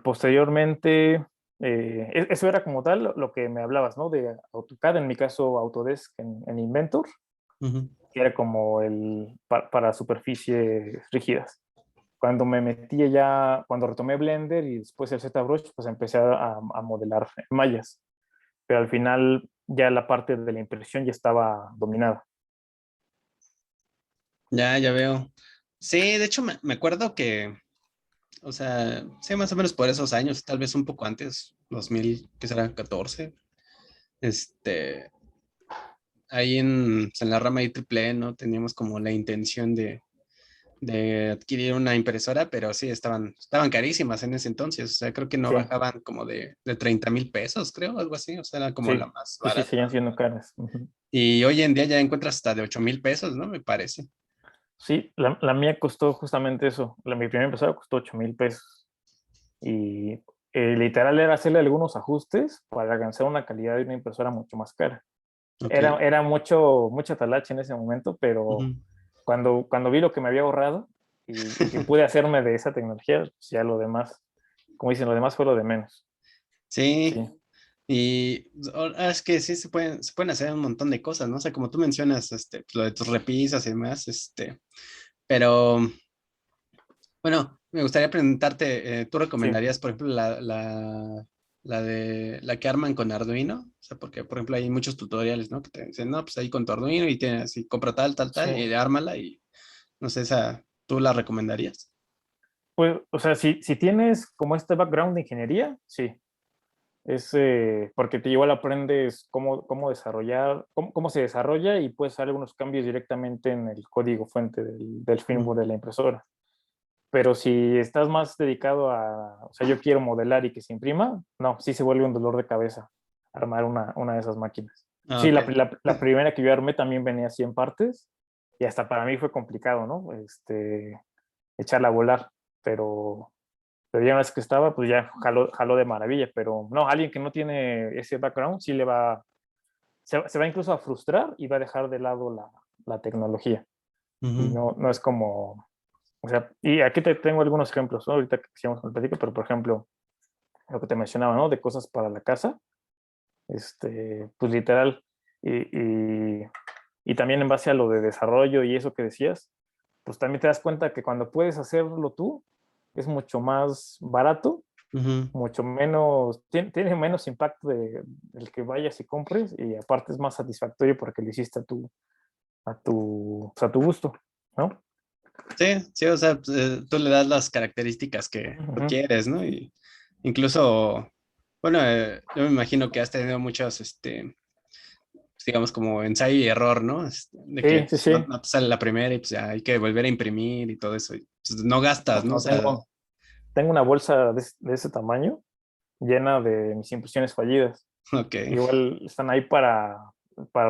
Posteriormente, eso era como tal lo que me hablabas, ¿no? De AutoCAD, en mi caso Autodesk en Inventor, que era como para superficies rígidas. Cuando me metí ya, cuando retomé Blender y después el ZBrush, pues empecé a modelar en mallas. Pero al final ya la parte de la impresión ya estaba dominada. Ya veo. Sí, de hecho me acuerdo que, o sea, sí, más o menos por esos años, tal vez un poco antes, 2000, ¿qué será? 14. Este, ahí en la rama IEEE, ¿no? Teníamos como la intención de adquirir una impresora, pero sí, estaban carísimas en ese entonces. O sea, creo que no Sí, bajaban como de 30,000 pesos, creo, algo así. O sea, era como la sí, más sí, sí, barata. seguían siendo caras. Ujú. Y hoy en día ya encuentras hasta de 8,000 pesos, ¿no? Me parece. Sí, la mía costó justamente eso. Mi primera impresora costó 8,000 pesos. Y literal era hacerle algunos ajustes para alcanzar una calidad de una impresora mucho más cara. Ok. Era mucha talacha en ese momento, pero Ujú. cuando vi lo que me había ahorrado y que pude hacerme de esa tecnología, pues ya lo demás, como dicen, lo demás fue lo de menos. Sí, Sí, y es que sí se pueden hacer un montón de cosas, ¿no? O sea, como tú mencionas, pues, lo de tus repisas y demás, pero bueno, me gustaría preguntarte, ¿tú sí. recomendarías, por ejemplo, la que arman con Arduino? O sea, porque, por ejemplo, hay muchos tutoriales, ¿no? Que te dicen, no, pues ahí con tu Arduino y tienes, así, compra tal, tal, Sí, tal, y ármala y no sé, ¿tú la recomendarías? pues, o sea, si tienes como este background de ingeniería, sí, es porque te igual aprendes cómo desarrollar, cómo se desarrolla y puedes hacer algunos cambios directamente en el código fuente del Mm. firmware de la impresora. Pero si estás más dedicado o sea, yo quiero modelar y que se imprima, no, sí se vuelve un dolor de cabeza armar una de esas máquinas. Ah, Sí, ok. la primera que yo armé también venía así en partes y hasta para mí fue complicado, ¿no? Echarla a volar, pero ya una vez que estaba, pues ya jaló de maravilla, pero no, alguien que no tiene ese background sí se va incluso a frustrar y va a dejar de lado la tecnología. Y Ujú. no es como, o sea, y aquí te tengo algunos ejemplos, ¿no? Ahorita que sigamos con el platico, pero por ejemplo, lo que te mencionaba, ¿no? De cosas para la casa, pues literal, y, y, y también en base a lo de desarrollo y eso que decías, pues también te das cuenta que cuando puedes hacerlo tú, es mucho más barato, Ujú. mucho menos, tiene menos impacto del que vayas y compres, y aparte es más satisfactorio porque lo hiciste pues, a tu gusto, ¿no? Sí, sí, o sea, pues, tú le das las características que tú Ujú. quieres, ¿no? Y incluso, bueno, yo me imagino que has tenido muchos, digamos, como ensayo y error, ¿no? De que Sí, sí, pues, no, sí. no te sale la primera y pues ya hay que volver a imprimir y todo eso. Y, pues, no gastas, ¿no? O No, sea, tengo una bolsa de ese tamaño llena de mis impresiones fallidas. ok. Igual están ahí para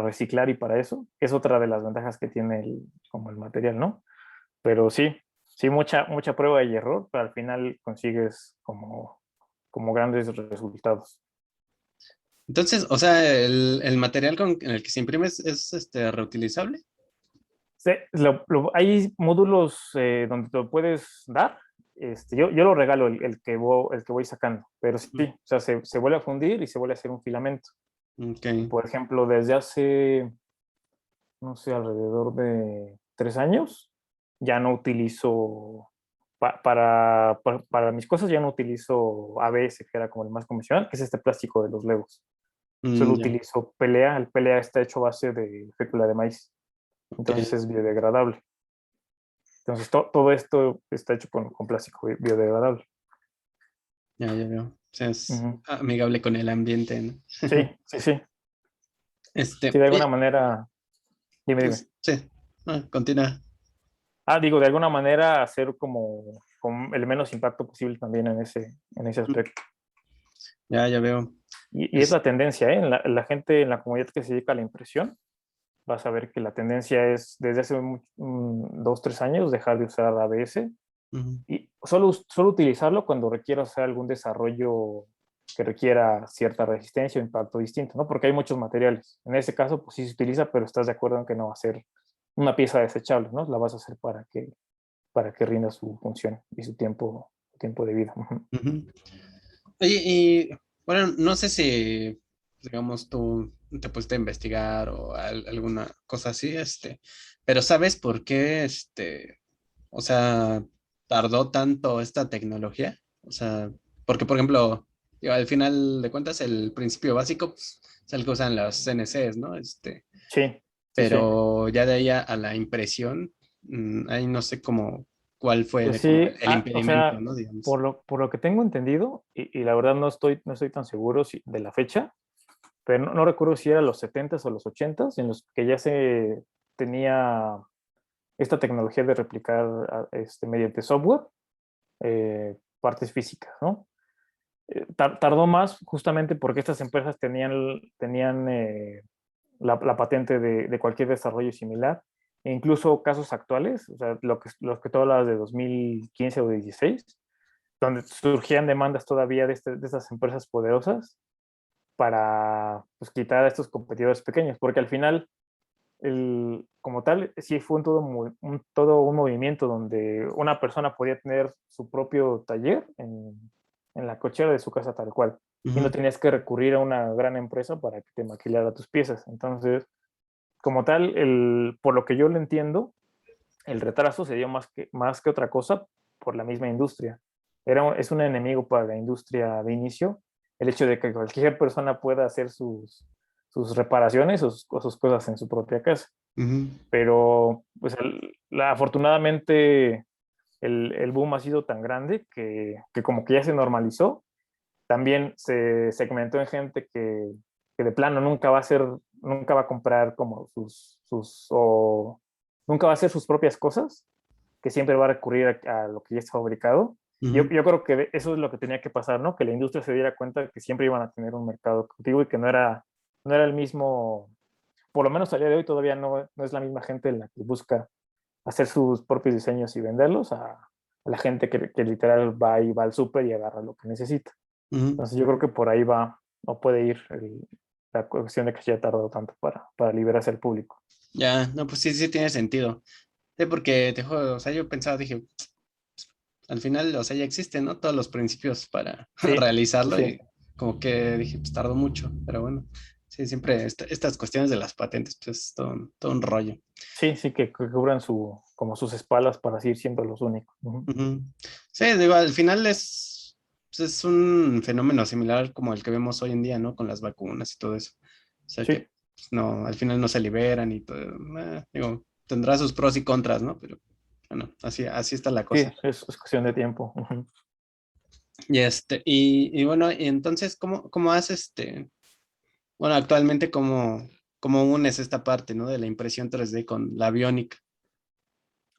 reciclar y para eso, que es otra de las ventajas que tiene como el material, ¿no? Pero sí, mucha prueba y error, pero al final consigues como grandes resultados. Entonces, o sea, el material en el que se imprime es reutilizable. Sí, hay módulos donde te lo puedes dar. Yo lo regalo el que voy sacando, pero sí, Ujú. o sea, se vuelve a fundir y se vuelve a hacer un filamento. Ok. Y por ejemplo, desde hace, no sé, alrededor de 3 años, ya no utilizo, para mis cosas ya no utilizo ABS, que era como el más convencional, que es este plástico de los Legos. Solo Ya, utilizo PLA. El PLA está hecho a base de fécula de maíz, entonces ok. es biodegradable. Entonces todo esto está hecho con plástico biodegradable. Ya veo. O sea, es Ujú. amigable con el ambiente, ¿no? Sí, sí, sí. Sí, de alguna Oye, manera, dime. pues, sí, continúa. Digo, de alguna manera hacer como con el menos impacto posible también en ese aspecto. Ya veo. Y es Es, la tendencia, ¿eh? La gente en la comunidad que se dedica a la impresión, vas a ver que la tendencia es desde hace 2, 3 años dejar de usar ABS ujú. y solo utilizarlo cuando requiera hacer algún desarrollo que requiera cierta resistencia o impacto distinto, ¿no? Porque hay muchos materiales. En ese caso, pues sí se utiliza, pero estás de acuerdo en que no va a ser una pieza desechable, ¿no? La vas a hacer para que rinda su función y su tiempo de vida. Ujú. Oye, y bueno, no sé si, digamos, tú te pusiste a investigar o alguna cosa así, pero ¿sabes por qué, o sea, tardó tanto esta tecnología? O sea, porque, por ejemplo, digo, al final de cuentas, el principio básico, pues, es el que usan los CNCs, ¿no? Sí, sí, sí. Pero ya de ahí a la impresión, ahí no sé cómo, cuál Pues fue como sí, el o impedimento, sea, ¿no? Digamos. por lo que tengo entendido, y la verdad no estoy tan seguro de la fecha, pero no recuerdo si era los 70s o los 80s, en los que ya se tenía esta tecnología de replicar mediante software partes físicas, ¿no? Tardó más justamente porque estas empresas tenían la patente de cualquier desarrollo similar, e incluso casos actuales, o sea, los que tú hablabas de 2015 o 2016, donde surgían demandas todavía de estas empresas poderosas para pues, quitar a estos competidores pequeños, porque al final, como tal, sí fue todo un movimiento donde una persona podía tener su propio taller en la cochera de su casa tal cual, y no Ujú. tenías que recurrir a una gran empresa para que te maquilara tus piezas. Entonces, como tal, por lo que yo lo entiendo, el retraso se dio más que otra cosa por la misma industria. Es un enemigo para la industria de inicio, el hecho de que cualquier persona pueda hacer sus reparaciones o sus cosas en su propia casa. Ujú. Pero pues, afortunadamente el boom ha sido tan grande que como que ya se normalizó. También se segmentó en gente que de plano nunca va a comprar como o nunca va a hacer sus propias cosas, que siempre va a recurrir a lo que ya está fabricado. Ujú. Yo creo que eso es lo que tenía que pasar, ¿no? Que la industria se diera cuenta que siempre iban a tener un mercado cautivo y que no era el mismo, por lo menos al día de hoy todavía no es la misma gente en la que busca hacer sus propios diseños y venderlos a la gente que literal va al súper y agarra lo que necesita. Ujú. Entonces yo creo que por ahí va, no puede ir la cuestión de que se haya tardado tanto para liberarse al público. Ya, no, pues sí, sí tiene sentido. Sí, porque te juro, o sea, yo pensaba, dije, al final, o sea, ya existen, ¿no? Todos los principios para Sí, sí, realizarlo sí. y como que dije, pues tardó mucho, pero bueno, sí, siempre estas cuestiones de las patentes, pues es todo un rollo. Sí, sí, que cubran como sus espaldas para seguir siendo los únicos. Ujú. Ujú. Sí, digo, al final pues, es un fenómeno similar como el que vemos hoy en día, ¿no? Con las vacunas y todo eso. O sea que Sí, pues, no, al final no se liberan y todo. Digo, tendrá sus pros y contras, ¿no? Pero bueno, así está la sí, cosa. es cuestión de tiempo. Ujú. Y bueno, y entonces, ¿cómo haces bueno, actualmente cómo unes esta parte, ¿no? De la impresión 3D con la aviónica.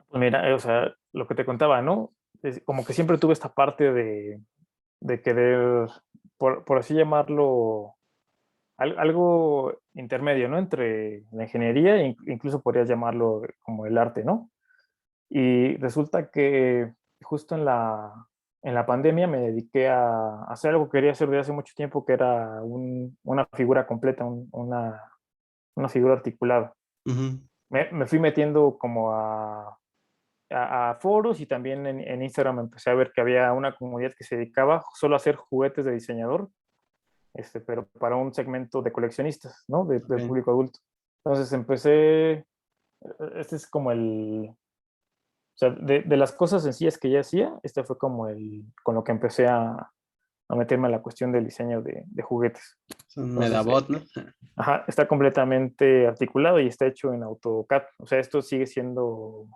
Pues mira, o sea, lo que te contaba, ¿no? Como que siempre tuve esta parte de querer, por así llamarlo, algo intermedio, ¿no? Entre la ingeniería e incluso podrías llamarlo como el arte, ¿no? Y resulta que justo en la pandemia me dediqué a hacer algo que quería hacer desde hace mucho tiempo, que era una figura completa, una figura articulada. Ujú. Me fui metiendo como a foros y también en Instagram empecé a ver que había una comunidad que se dedicaba solo a hacer juguetes de diseñador, pero para un segmento de coleccionistas, ¿no? Del Ok. público adulto. Entonces este es como o sea, de las cosas sencillas que ya hacía, este fue como con lo que empecé a meterme a la cuestión del diseño de juguetes. Es un Entonces, Medabot, ¿no? ajá, está completamente articulado y está hecho en AutoCAD. O sea, esto sigue siendo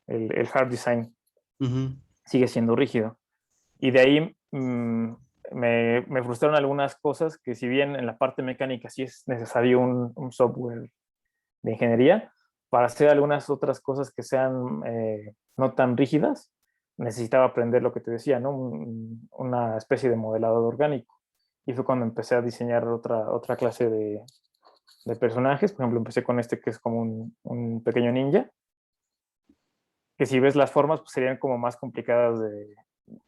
el hard design, Ujú. sigue siendo rígido. Y de ahí me frustraron algunas cosas que si bien en la parte mecánica sí es necesario un software de ingeniería, para hacer algunas otras cosas que sean no tan rígidas, necesitaba aprender lo que te decía, ¿no? Una especie de modelado orgánico. Y fue cuando empecé a diseñar otra clase de personajes. Por ejemplo, empecé con este que es como un pequeño ninja, que si ves las formas, pues serían como más complicadas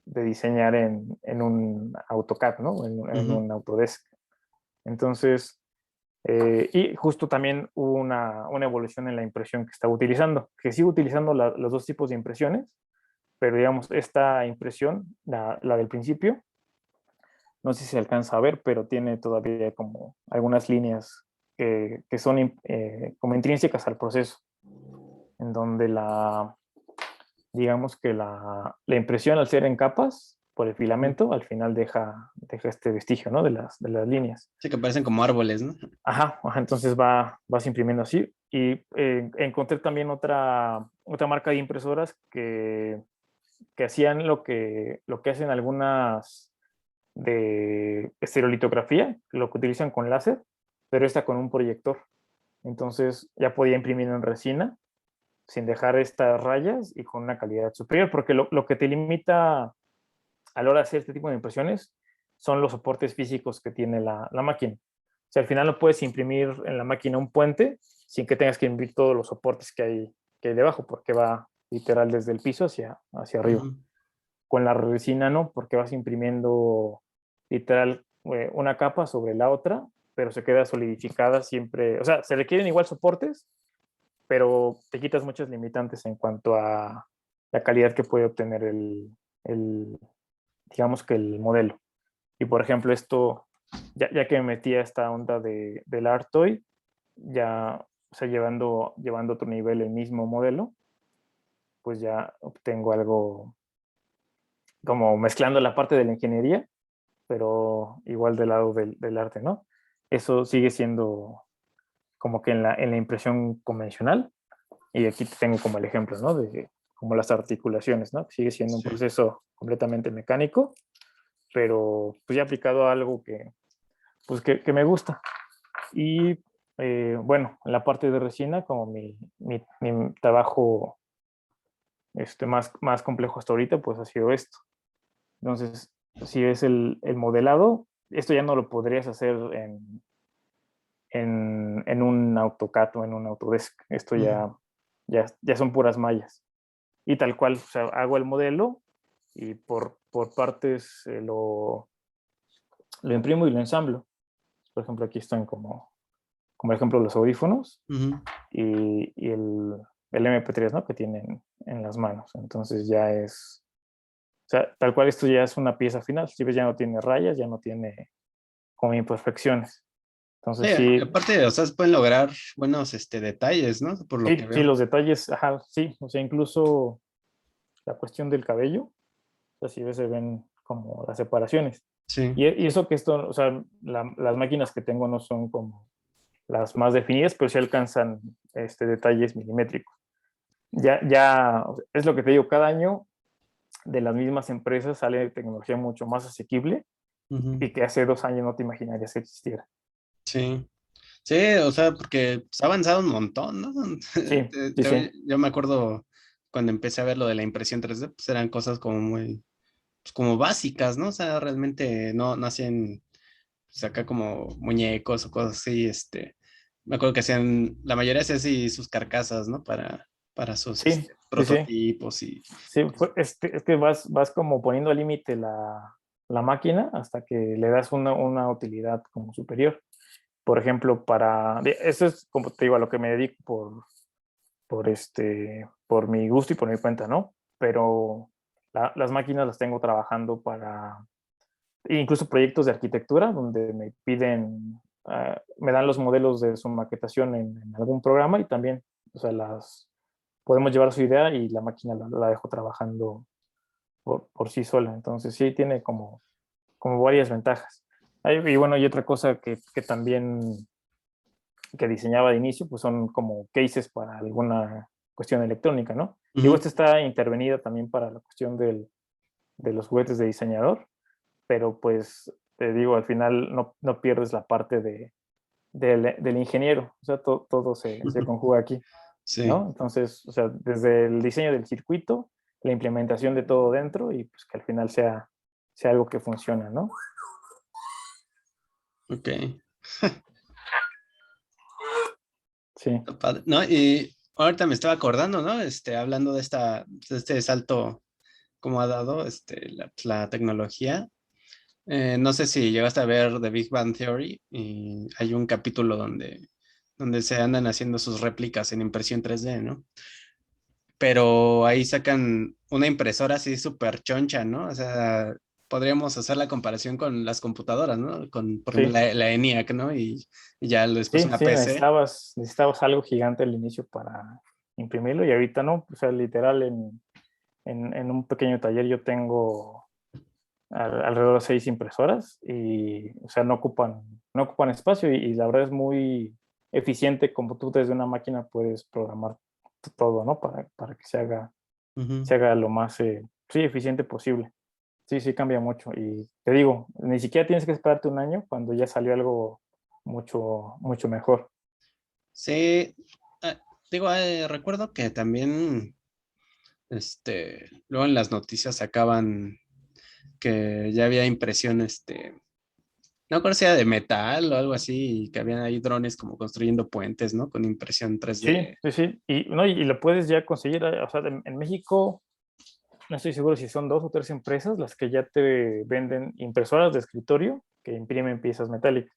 de diseñar en un AutoCAD, ¿no? En un Autodesk. Entonces, y justo también hubo una evolución en la impresión que estaba utilizando, que sigo utilizando los dos tipos de impresiones, pero digamos, esta impresión, la del principio, no sé si se alcanza a ver, pero tiene todavía como algunas líneas que son como intrínsecas al proceso, en donde digamos que la impresión al ser en capas por el filamento, al final deja este vestigio, ¿no? De las líneas. Sí, que parecen como árboles, ¿no? Ajá, entonces vas imprimiendo así. Y encontré también otra marca de impresoras que hacían lo que hacen algunas de estereolitografía, lo que utilizan con láser, pero esta con un proyector. Entonces ya podía imprimir en resina sin dejar estas rayas y con una calidad superior, porque lo que te limita a la hora de hacer este tipo de impresiones son los soportes físicos que tiene la máquina. O sea, al final no puedes imprimir en la máquina un puente sin que tengas que imprimir todos los soportes que hay debajo, porque va literal desde el piso hacia arriba. Con la resina no, porque vas imprimiendo literal una capa sobre la otra, pero se queda solidificada siempre. O sea, se requieren igual soportes, pero te quitas muchos limitantes en cuanto a la calidad que puede obtener digamos que el modelo. Y por ejemplo, esto, ya que me metí a esta onda del Artoy, ya, o sea, llevando a otro nivel el mismo modelo, pues ya obtengo algo como mezclando la parte de la ingeniería, pero igual del lado del arte, ¿no? Eso sigue siendo como que en la impresión convencional, y aquí tengo como el ejemplo, ¿no? De como las articulaciones, ¿no? Sigue siendo un proceso completamente mecánico, pero pues ya aplicado a algo pues que me gusta. Y bueno, en la parte de resina, como mi trabajo más complejo hasta ahorita, pues ha sido esto. Entonces, si es el modelado, esto ya no lo podrías hacer en un AutoCAD o en un Autodesk. Esto ya son puras mallas. Y tal cual, o sea, hago el modelo y por partes lo imprimo y lo ensamblo. Por ejemplo, aquí están como ejemplo los audífonos y el MP3, ¿no? Que tienen en las manos. Entonces ya o sea, tal cual esto ya es una pieza final. Si ves, ya no tiene rayas, ya no tiene como imperfecciones. Sí, Entonces sí, aparte, o sea, se pueden lograr buenos detalles, ¿no? Por lo que sí, veo. los detalles, ajá, sí. O sea, incluso la cuestión del cabello, o sea, si ves, se ven como las separaciones. Sí. Y eso que esto, o sea, las máquinas que tengo no son como las más definidas, pero sí alcanzan detalles milimétricos. Ya es lo que te digo, cada año de las mismas empresas sale tecnología mucho más asequible y que hace 2 años no te imaginarías que existiera. Sí. Sí, o sea, porque se ha avanzado un montón, ¿no? Sí, sí, sí. Yo me acuerdo cuando empecé a ver lo de la impresión 3D, pues eran cosas como muy, pues como básicas, ¿no? O sea, realmente no hacían, pues acá como muñecos o cosas así, me acuerdo que hacían, la mayoría hacía así sus carcasas, ¿no? Para sus Sí, sí, sí. prototipos y... Sí, es que vas como poniendo al límite la máquina hasta que le das una utilidad como superior. Por ejemplo, eso es como te digo, a lo que me dedico por mi gusto y por mi cuenta, ¿no? Pero las máquinas las tengo trabajando para incluso proyectos de arquitectura donde me piden, me dan los modelos de su maquetación en algún programa y también, o sea, podemos llevar su idea y la máquina la dejo trabajando por sí sola. Entonces sí tiene como varias ventajas. Y bueno, y otra cosa que también que diseñaba de inicio, pues son como cases para alguna cuestión electrónica, ¿no? Digo, Ujú. esta está intervenida también para la cuestión de los juguetes de diseñador, pero pues te digo, al final no pierdes la parte del ingeniero, o sea, todo se conjuga aquí, Sí, ¿no? Entonces, o sea, desde el diseño del circuito, la implementación de todo dentro y pues que al final sea algo que funciona, ¿no? ok. Sí, No, y ahorita me estaba acordando, ¿no? Hablando de este salto. cómo ha dado la tecnología. No sé si llegaste a ver The Big Bang Theory y hay un capítulo donde se andan haciendo sus réplicas en impresión 3D, ¿no? Pero ahí sacan una impresora así súper choncha, ¿no? O sea, podríamos hacer la comparación con las computadoras, ¿no? Con, por ejemplo, Sí, la ENIAC, ¿no? Y ya después sí, una sí, PC. necesitabas algo gigante al inicio para imprimirlo y ahorita no, o sea, literal en un pequeño taller yo tengo alrededor de 6 impresoras y, o sea, no ocupan espacio y la verdad es muy eficiente como tú desde una máquina puedes programar todo, ¿no? Para que Ujú. se haga lo más, sí, eficiente posible. Sí, sí, cambia mucho. Y te digo, ni siquiera tienes que esperarte un año cuando ya salió algo mucho, mucho mejor. Sí, ah, digo, recuerdo que también, luego en las noticias sacaban que ya había impresión, no recuerdo si era de metal o algo así, y que habían ahí drones como construyendo puentes, ¿no? Con impresión Sí, 3D. sí, sí. Y, no, y lo puedes ya conseguir. O sea, en México, no estoy seguro si son 2 o 3 empresas las que ya te venden impresoras de escritorio que imprimen piezas metálicas.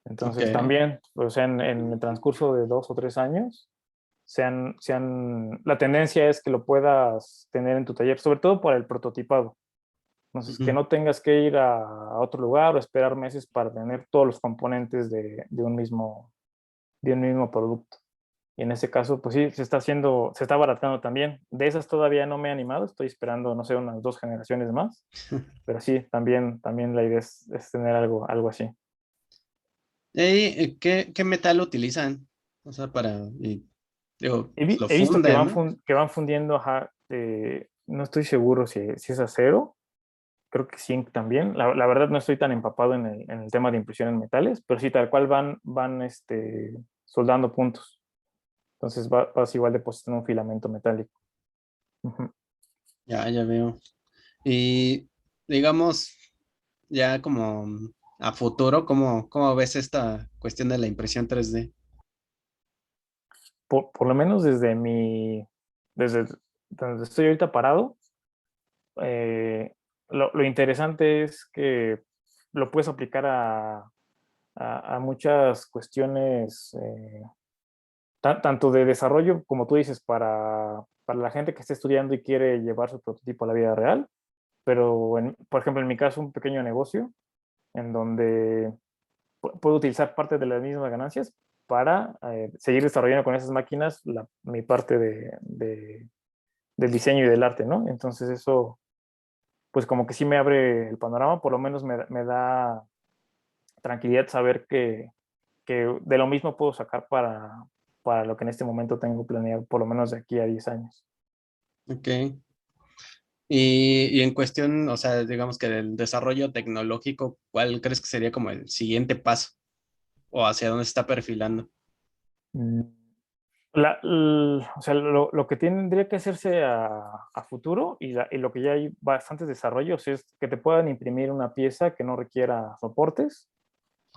Ok. Entonces también, o sea, en el transcurso de 2 o 3 años, la tendencia es que lo puedas tener en tu taller, sobre todo para el prototipado. Entonces, que Ujú. no tengas que ir a otro lugar o esperar meses para tener todos los componentes de un mismo producto. Y en ese caso, pues sí, se está abaratando también. De esas todavía no me he animado, estoy esperando, no sé, unas 2 generaciones más, pero sí, también la idea es tener algo así. ¿Qué metal utilizan? O sea, digo, He, pues vi- lo he visto que funden, van, ¿no? que van fundiendo, ajá, no estoy seguro si es acero, creo que zinc también. La verdad no estoy tan empapado en el tema de impresión en metales, pero sí, tal cual van soldando puntos. Entonces vas igual depositando un filamento metálico. Ujú. Ya veo. Y digamos, ya como a futuro, ¿cómo ves esta cuestión de la impresión 3D? Por lo menos desde donde estoy ahorita parado, eh, lo interesante es que lo puedes aplicar a muchas cuestiones, tanto de desarrollo, como tú dices, para la gente que está estudiando y quiere llevar su prototipo a la vida real, pero, por ejemplo, en mi caso, un pequeño negocio en donde puedo utilizar parte de las mismas ganancias para seguir desarrollando con esas máquinas mi parte del diseño y del arte, ¿no? Entonces eso, pues como que sí me abre el panorama, por lo menos me da tranquilidad saber que de lo mismo puedo sacar para lo que en este momento tengo planeado, por lo menos de aquí a 10 años. Ok. Y en cuestión, o sea, digamos que del desarrollo tecnológico, ¿cuál crees que sería como el siguiente paso? ¿O hacia dónde se está perfilando? Mm, o sea, lo que tendría que hacerse a futuro y lo que ya hay bastantes desarrollos es que te puedan imprimir una pieza que no requiera soportes,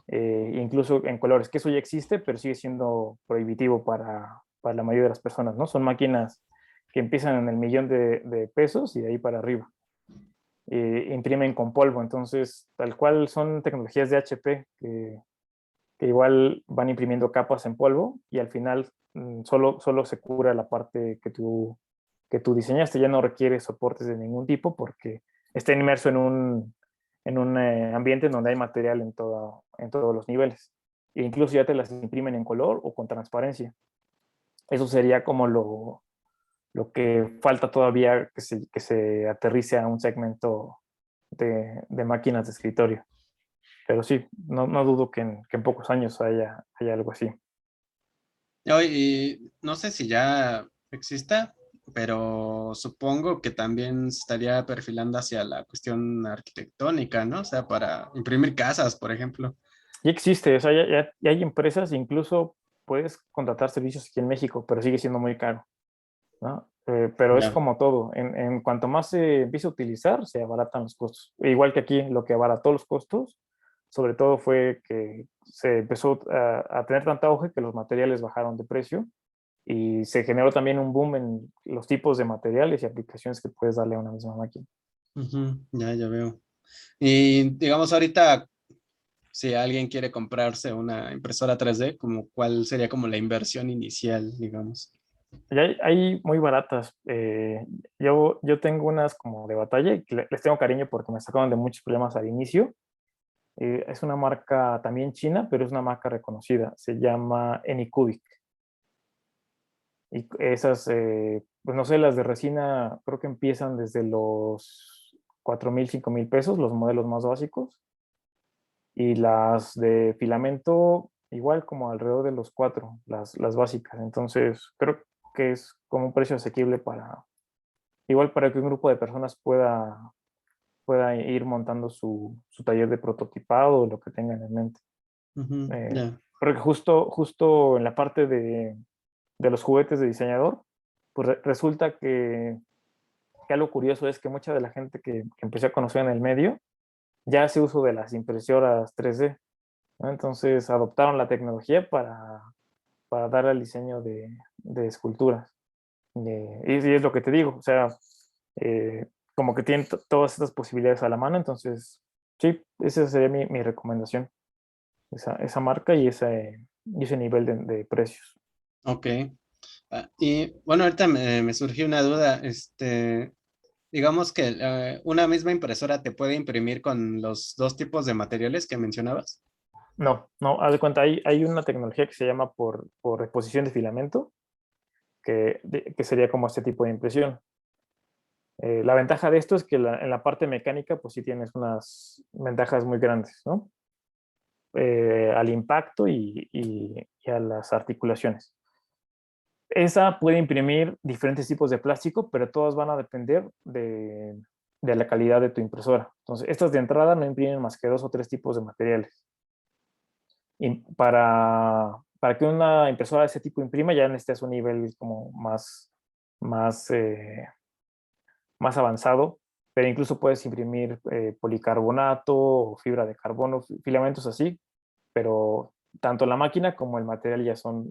incluso en colores, que eso ya existe, pero sigue siendo prohibitivo para la mayoría de las personas, ¿no? Son máquinas que empiezan en el millón de pesos y de ahí para arriba. Imprimen con polvo, entonces tal cual son tecnologías de HP que igual van imprimiendo capas en polvo y al final solo se cura la parte que tú diseñaste, ya no requiere soportes de ningún tipo porque está inmerso en un ambiente en donde hay material en todos los niveles. E incluso ya te las imprimen en color o con transparencia. Eso sería como lo que falta todavía que se aterrice a un segmento de máquinas de escritorio. Pero sí, no dudo que en pocos años haya algo así. Y no sé si ya exista, pero supongo que también se estaría perfilando hacia la cuestión arquitectónica, ¿no? O sea, para imprimir casas, por ejemplo. Ya existe, o sea, ya hay empresas, incluso puedes contratar servicios aquí en México, pero sigue siendo muy caro, ¿no? Pero es Ya. como todo, en cuanto más se empieza a utilizar, se abaratan los costos. Igual que aquí, lo que abarató los costos, sobre todo fue que se empezó a tener tanta auge que los materiales bajaron de precio y se generó también un boom en los tipos de materiales y aplicaciones que puedes darle a una misma máquina. Ya veo. Y digamos ahorita, si alguien quiere comprarse una impresora 3D, como ¿cuál sería como la inversión inicial, digamos? Y hay muy baratas. Yo tengo unas como de batalla y que les tengo cariño porque me sacaron de muchos problemas al inicio. Es una marca también china, pero es una marca reconocida. Se llama Anycubic. Y esas, pues no sé, las de resina creo que empiezan desde los 4,000, 5,000 pesos, los modelos más básicos. Y las de filamento, igual como alrededor de los 4, las básicas. Entonces, creo que es como un precio asequible igual para que un grupo de personas pueda ir montando su taller de prototipado o lo que tengan en mente. Ya. Porque justo en la parte de los juguetes de diseñador, pues resulta que algo curioso es que mucha de la gente que empecé a conocer en el medio ya hace uso de las impresoras 3D, ¿no? Entonces adoptaron la tecnología para dar al diseño de esculturas. Y es lo que te digo, o sea, como que tienen todas estas posibilidades a la mano, entonces sí, esa sería mi recomendación, esa marca y ese nivel de precios. Ok. Y bueno, ahorita me surgió una duda. Digamos que una misma impresora te puede imprimir con los dos tipos de materiales que mencionabas. No, no, haz de cuenta, hay una tecnología que se llama por reposición de filamento, que sería como este tipo de impresión. La ventaja de esto es que en la parte mecánica, pues sí tienes unas ventajas muy grandes, ¿no? Al impacto y a las articulaciones. Esa puede imprimir diferentes tipos de plástico, pero todas van a depender de la calidad de tu impresora. Entonces, estas de entrada no imprimen más que 2 o 3 tipos de materiales. Y para que una impresora de ese tipo imprima, ya necesitas un nivel como más, más avanzado, pero incluso puedes imprimir policarbonato o fibra de carbono, filamentos así, pero tanto la máquina como el material ya son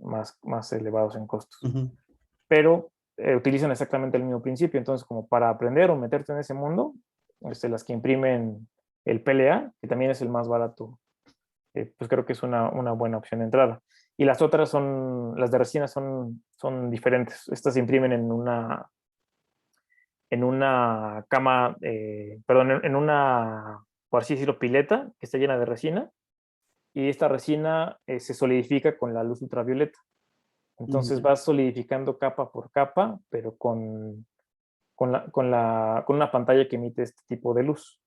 más elevados en costos. Ujú. Pero utilizan exactamente el mismo principio. Entonces, como para aprender o meterte en ese mundo, las que imprimen el PLA, que también es el más barato, pues creo que es una buena opción de entrada. Y las otras las de resina son diferentes. Estas se imprimen en una cama, perdón, en una, por así decirlo, pileta que está llena de resina, y esta resina se solidifica con la luz ultravioleta. Entonces Ya. vas solidificando capa por capa, pero con una pantalla que emite este tipo de luz.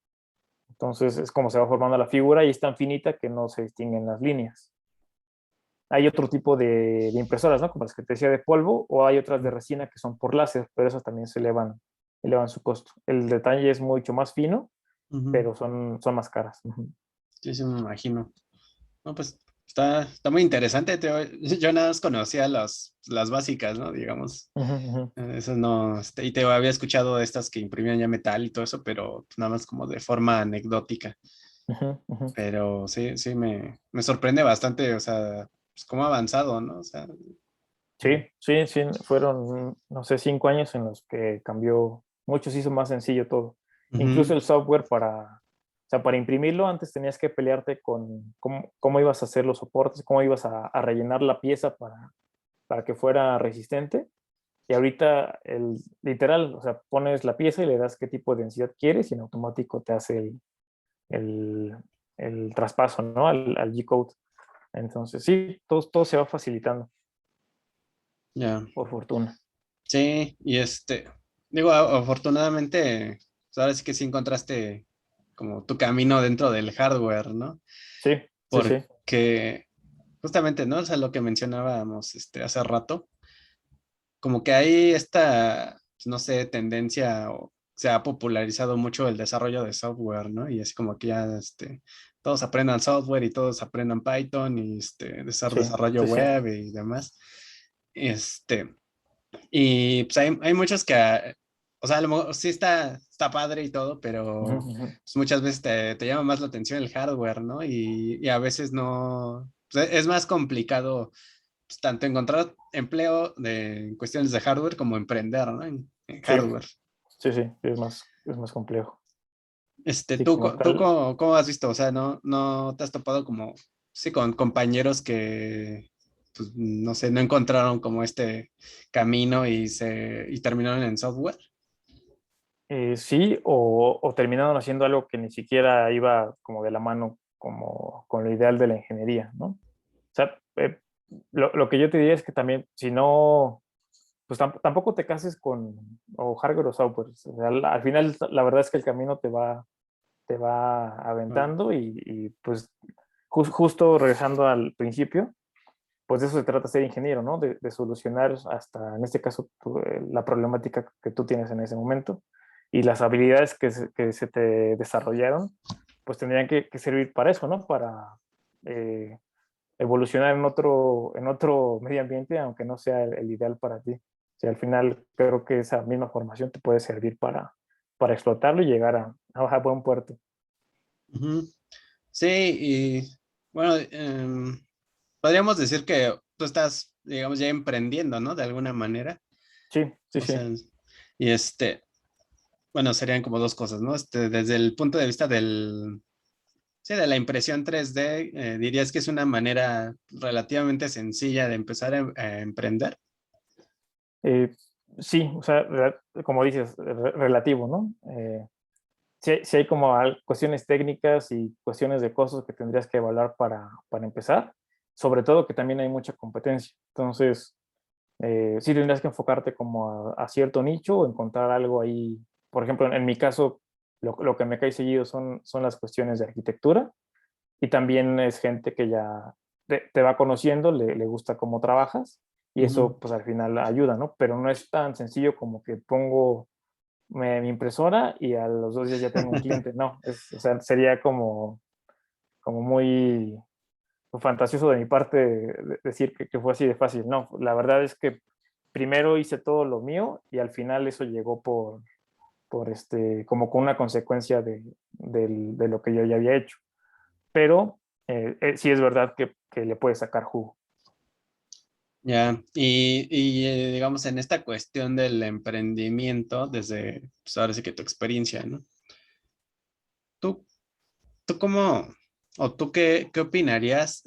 Entonces es como se va formando la figura y es tan finita que no se distinguen las líneas. Hay otro tipo de impresoras, ¿no? Como las que te decía de polvo, o hay otras de resina que son por láser, pero esas también se elevan su costo. El detalle es mucho más fino, Ujú. pero son más caras. Sí, sí, me imagino. No, pues está muy interesante. Yo nada más conocía las básicas, ¿no? Digamos. Ujú, ujú, Eso no, y te había escuchado de estas que imprimían ya metal y todo eso, pero pues, nada más como de forma anecdótica. ujú, ujú. Pero sí, sí, me sorprende bastante, o sea, pues cómo ha avanzado, ¿no? O sea, Sí, sí, sí, fueron, no sé, 5 años en los que cambió mucho, se hizo más sencillo todo. Incluso ujú, el software o sea, para imprimirlo antes tenías que pelearte con cómo ibas a hacer los soportes, cómo ibas a rellenar la pieza para que fuera resistente. Y ahorita, literal, o sea, pones la pieza y le das qué tipo de densidad quieres y en automático te hace el, el traspaso, ¿no? Al G-code. Entonces, sí, todo se va facilitando, ya. por fortuna. Sí, y digo, afortunadamente, pues, ahora sí que sí encontraste como tu camino dentro del hardware, ¿no? Sí, sí, sí. Porque justamente, ¿no? O sea, lo que mencionábamos hace rato, como que hay esta, pues, no sé, tendencia o se ha popularizado mucho el desarrollo de software, ¿no? Y es como que ya, todos aprendan software y todos aprendan Python y Sí, desarrollo sí, sí. web y demás. Este, y pues hay muchos que, o sea, a lo mejor sí está padre y todo, Ujú, pero ujú. pues, muchas veces te llama más la atención el hardware, ¿no? Y a veces no, pues, es más complicado pues, tanto encontrar empleo en cuestiones de hardware como emprender, ¿no? En Sí, hardware. sí, es más complejo. Sí, ¿Tú, como tú tal. cómo has visto? O sea, ¿no te has topado como, sí, con compañeros que, pues, no sé, no encontraron como este camino y terminaron en software? Sí, o terminaron haciendo algo que ni siquiera iba como de la mano como con lo ideal de la ingeniería, ¿no? O sea, lo que yo te diría es que también, si no, pues tampoco te cases con o hardware o software. O sea, al final, la verdad es que el camino te va Bueno, aventando y, pues justo regresando al principio, pues de eso se trata ser ingeniero, ¿no? De solucionar hasta, en este caso, la problemática que tú tienes en ese momento y las habilidades que se te desarrollaron, pues tendrían que servir para eso, ¿no? Para evolucionar en otro medio ambiente, aunque no sea el ideal para ti. O sea, al final creo que esa misma formación te puede servir para explotarlo y llegar a buen puerto. ujú. Sí, y bueno, podríamos decir que tú estás, digamos, ya emprendiendo, ¿no? De alguna manera. Sí, sí, O sí. sea, y bueno, serían como dos cosas, ¿no? Desde el punto de vista sí, de la impresión 3D, ¿dirías que es una manera relativamente sencilla de empezar a emprender? Eh, sí, o sea, como dices, relativo, ¿no? Sí hay como cuestiones técnicas y cuestiones de costos que tendrías que evaluar para empezar, sobre todo que también hay mucha competencia. Entonces, sí tendrías que enfocarte como a cierto nicho o encontrar algo ahí. Por ejemplo, en mi caso, lo que me cae seguido son las cuestiones de arquitectura y también es gente que ya te va conociendo, le gusta cómo trabajas y Ujú. eso pues al final ayuda, ¿no? Pero no es tan sencillo como que pongo mi impresora y a los 2 días ya tengo un cliente, no, o sea, sería como muy fantasioso de mi parte decir que fue así de fácil, no, la verdad es que primero hice todo lo mío y al final eso llegó como con una consecuencia de lo que yo ya había hecho, pero sí es verdad que le puedes sacar jugo. Ya, digamos en esta cuestión del emprendimiento, desde, pues ahora sí que tu experiencia, ¿no? ¿Tú, tú cómo, o tú qué opinarías,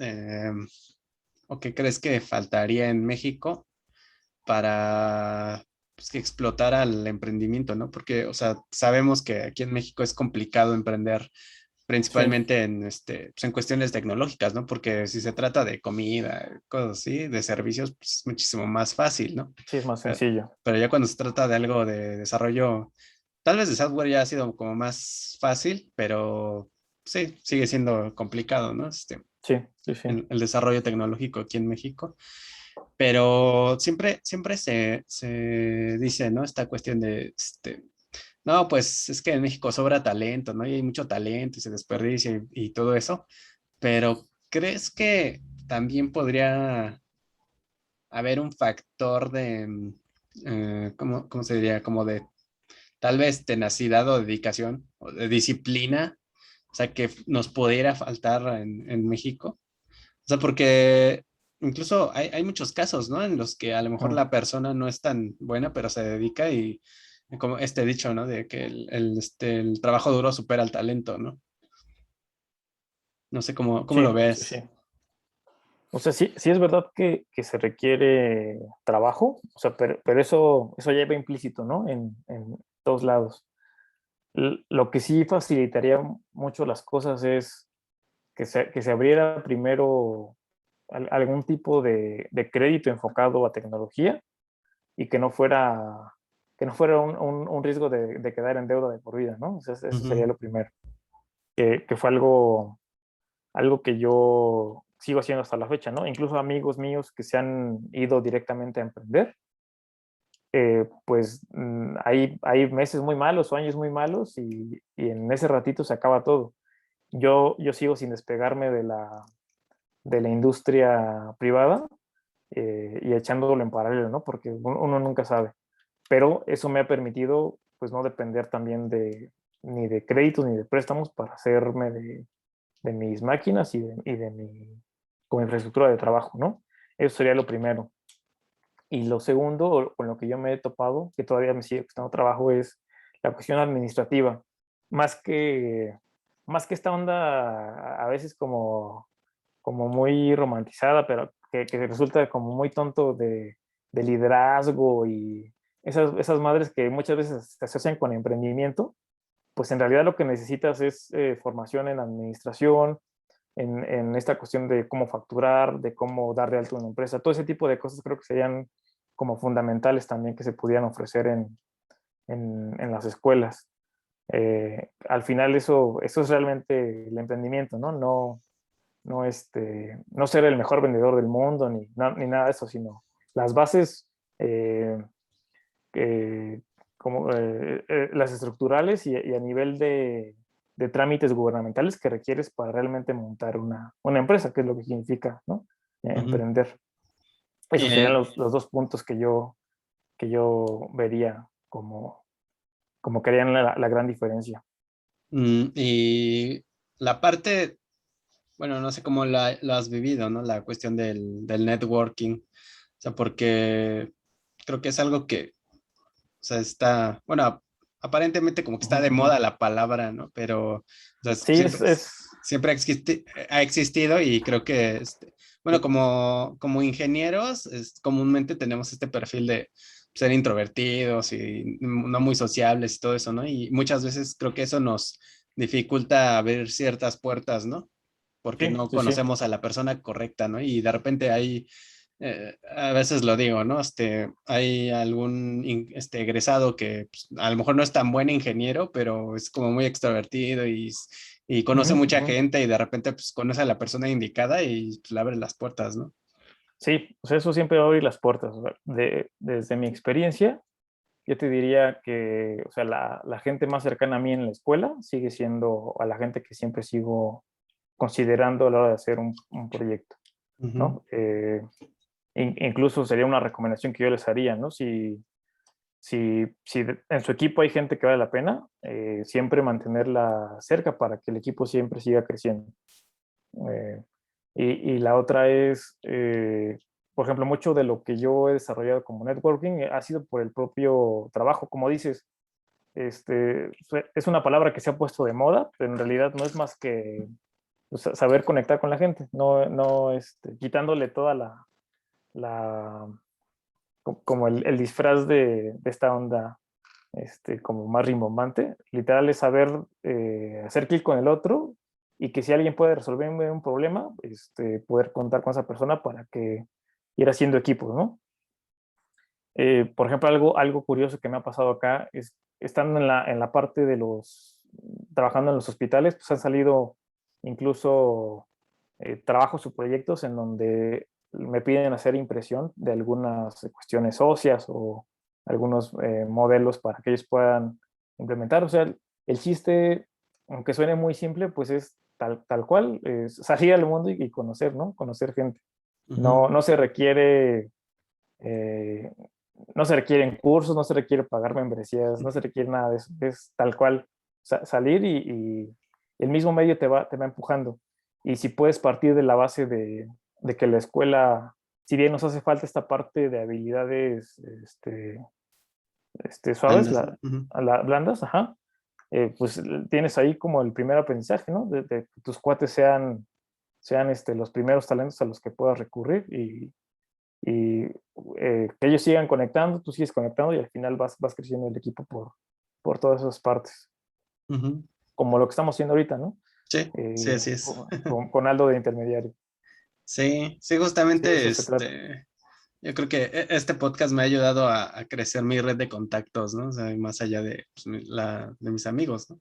o qué crees que faltaría en México para pues, que explotara el emprendimiento, ¿no? Porque, o sea, sabemos que aquí en México es complicado emprender Sí, principalmente pues, en cuestiones tecnológicas, ¿no? Porque si se trata de comida, cosas así, de servicios, pues es muchísimo más fácil, ¿no? sí es más Pero, sencillo. pero ya cuando se trata de algo de desarrollo, tal vez de software ya ha sido como más fácil, pero sí, sigue siendo complicado, ¿no? Sí, sí, sí. El desarrollo tecnológico aquí en México. Pero siempre se dice, ¿no? Esta cuestión de, no, pues es que en México sobra talento, ¿no? Y hay mucho talento y se desperdicia y todo eso. Pero ¿crees que también podría haber un factor de, cómo se diría? Como de tal vez tenacidad o dedicación o de disciplina, o sea, que nos pudiera faltar en México. O sea, porque incluso hay muchos casos, ¿no? En los que a lo mejor Mm. la persona no es tan buena, pero se dedica y como este dicho, ¿no? De que el trabajo duro supera el talento, ¿no? No sé cómo Sí, lo sí, sí. ves. O sea, sí es verdad que se requiere trabajo, o sea, pero eso ya va implícito, ¿no? En todos lados. Lo que sí facilitaría mucho las cosas es que se abriera primero algún tipo de crédito enfocado a tecnología y que no fuera un riesgo de quedar en deuda de por vida, ¿no? O sea, eso sería Ujú. lo primero. Que fue algo que yo sigo haciendo hasta la fecha, ¿no? Incluso amigos míos que se han ido directamente a emprender, pues hay meses muy malos o años muy malos y en ese ratito se acaba todo. Yo sigo sin despegarme de la industria privada y echándolo en paralelo, ¿no? Porque uno nunca sabe. Pero eso me ha permitido, pues, no depender también ni de créditos ni de préstamos para hacerme de mis máquinas y de mi como infraestructura de trabajo, ¿no? Eso sería lo primero. Y lo segundo, con lo que yo me he topado, que todavía me sigue costando trabajo, es la cuestión administrativa. Más que, más que esta onda a veces como muy romantizada, pero que resulta como muy tonto de liderazgo y esas madres que muchas veces se asocian con emprendimiento, pues en realidad lo que necesitas es formación en administración, en esta cuestión de cómo facturar, de cómo dar de alto una empresa, todo ese tipo de cosas creo que serían como fundamentales también que se pudieran ofrecer en las escuelas. Al final eso es realmente el emprendimiento, ¿no? No ser el mejor vendedor del mundo ni nada de eso, sino las bases eh, eh, como las estructurales y a nivel de trámites gubernamentales que requieres para realmente montar una empresa, que es lo que significa, ¿no? Ujú. Emprender. Esos serían Eh, los dos puntos que yo vería como que harían la gran diferencia. y la parte, bueno, no sé cómo lo has vivido, ¿no? La cuestión del networking. O sea, porque creo que es algo que, o sea, está, bueno, aparentemente como que está de Ujú. moda la palabra, ¿no? Pero, o sea, Sí, siempre ha existido y creo que, bueno, como ingenieros, comúnmente tenemos este perfil de ser introvertidos y no muy sociables y todo eso, ¿no? Y muchas veces creo que eso nos dificulta abrir ciertas puertas, ¿no? Porque sí, no sí, sí. conocemos a la persona correcta, ¿no? Y de repente hay a veces lo digo, ¿no? Hay algún egresado que pues, a lo mejor no es tan buen ingeniero, pero es como muy extrovertido y conoce Ujú, mucha ujú. gente y de repente pues conoce a la persona indicada y pues, le abre las puertas, ¿no? Sí, pues eso siempre va a abrir las puertas. O sea, desde mi experiencia, yo te diría que, o sea, la gente más cercana a mí en la escuela sigue siendo a la gente que siempre sigo considerando a la hora de hacer un proyecto, Ujú, ¿no? Incluso sería una recomendación que yo les haría, ¿no? Si en su equipo hay gente que vale la pena, siempre mantenerla cerca para que el equipo siempre siga creciendo. Eh, y la otra es, por ejemplo, mucho de lo que yo he desarrollado como networking ha sido por el propio trabajo. Como dices, es una palabra que se ha puesto de moda, pero en realidad no es más que pues, saber conectar con la gente, no quitándole toda la como el disfraz de esta onda como más rimbombante. Literal es saber hacer clic con el otro y que si alguien puede resolverme un problema, poder contar con esa persona para que ir haciendo equipos, ¿no? Por ejemplo, algo curioso que me ha pasado acá es, estando en la parte trabajando en los hospitales, pues han salido incluso trabajos o proyectos en donde me piden hacer impresión de algunas cuestiones óseas o algunos modelos para que ellos puedan implementar. O sea, el chiste, aunque suene muy simple, pues es tal cual, es salir al mundo y conocer, ¿no? Conocer gente. ujú, No se requiere eh, no se requieren cursos, no se requiere pagar membresías, no se requiere nada de eso. Es tal cual salir y el mismo medio te va empujando. Y si puedes partir de la base de que la escuela, si bien nos hace falta esta parte de habilidades suaves, andas, ¿no? Ujú, blandas, ajá, pues tienes ahí como el primer aprendizaje, ¿no? De que tus cuates sean los primeros talentos a los que puedas recurrir y que ellos sigan conectando, tú sigues conectando y al final vas creciendo el equipo por todas esas partes, ujú. como lo que estamos haciendo ahorita, ¿no? Sí, sí, así es. Con Aldo de intermediario. Sí, sí, Sí, de justamente, eso se trata. yo creo que este podcast me ha ayudado a crecer mi red de contactos, ¿no? O sea, más allá de, pues, de mis amigos, ¿no?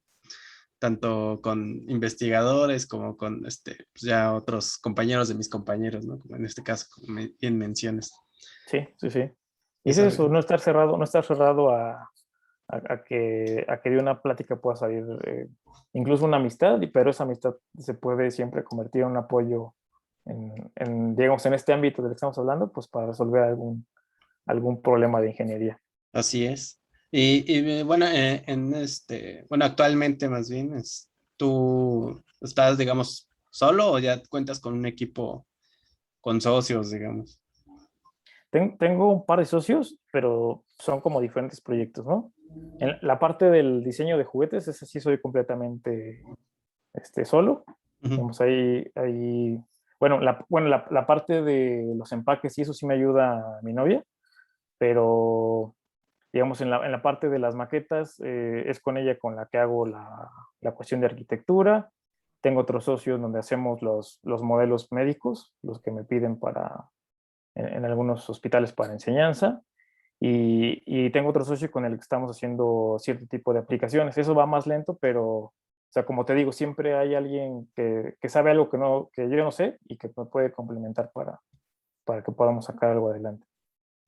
Tanto con investigadores como con pues ya otros compañeros de mis compañeros, ¿no? Como en este caso, como bien mencionas. Sí, sí, sí. Y es Es eso, algo. no estar cerrado a que de una plática pueda salir incluso una amistad, pero esa amistad se puede siempre convertir en un apoyo digamos, en este ámbito del que estamos hablando, pues para resolver algún problema de ingeniería. Así es. Y bueno, bueno, actualmente más bien, ¿tú estás, digamos, solo o ya cuentas con un equipo con socios, digamos? Tengo un par de socios, pero son como diferentes proyectos, ¿no? En la parte del diseño de juguetes, esa sí soy completamente solo. Ujú. Digamos, bueno, la parte de los empaques y eso sí me ayuda mi novia, pero digamos, en la parte de las maquetas, es con ella con la que hago la cuestión de arquitectura. Tengo otros socios donde hacemos los modelos médicos, los que me piden en algunos hospitales para enseñanza. Y tengo otro socio con el que estamos haciendo cierto tipo de aplicaciones. Eso va más lento, pero, o sea, como te digo, siempre hay alguien que sabe algo que yo no sé y que me puede complementar para que podamos sacar algo adelante.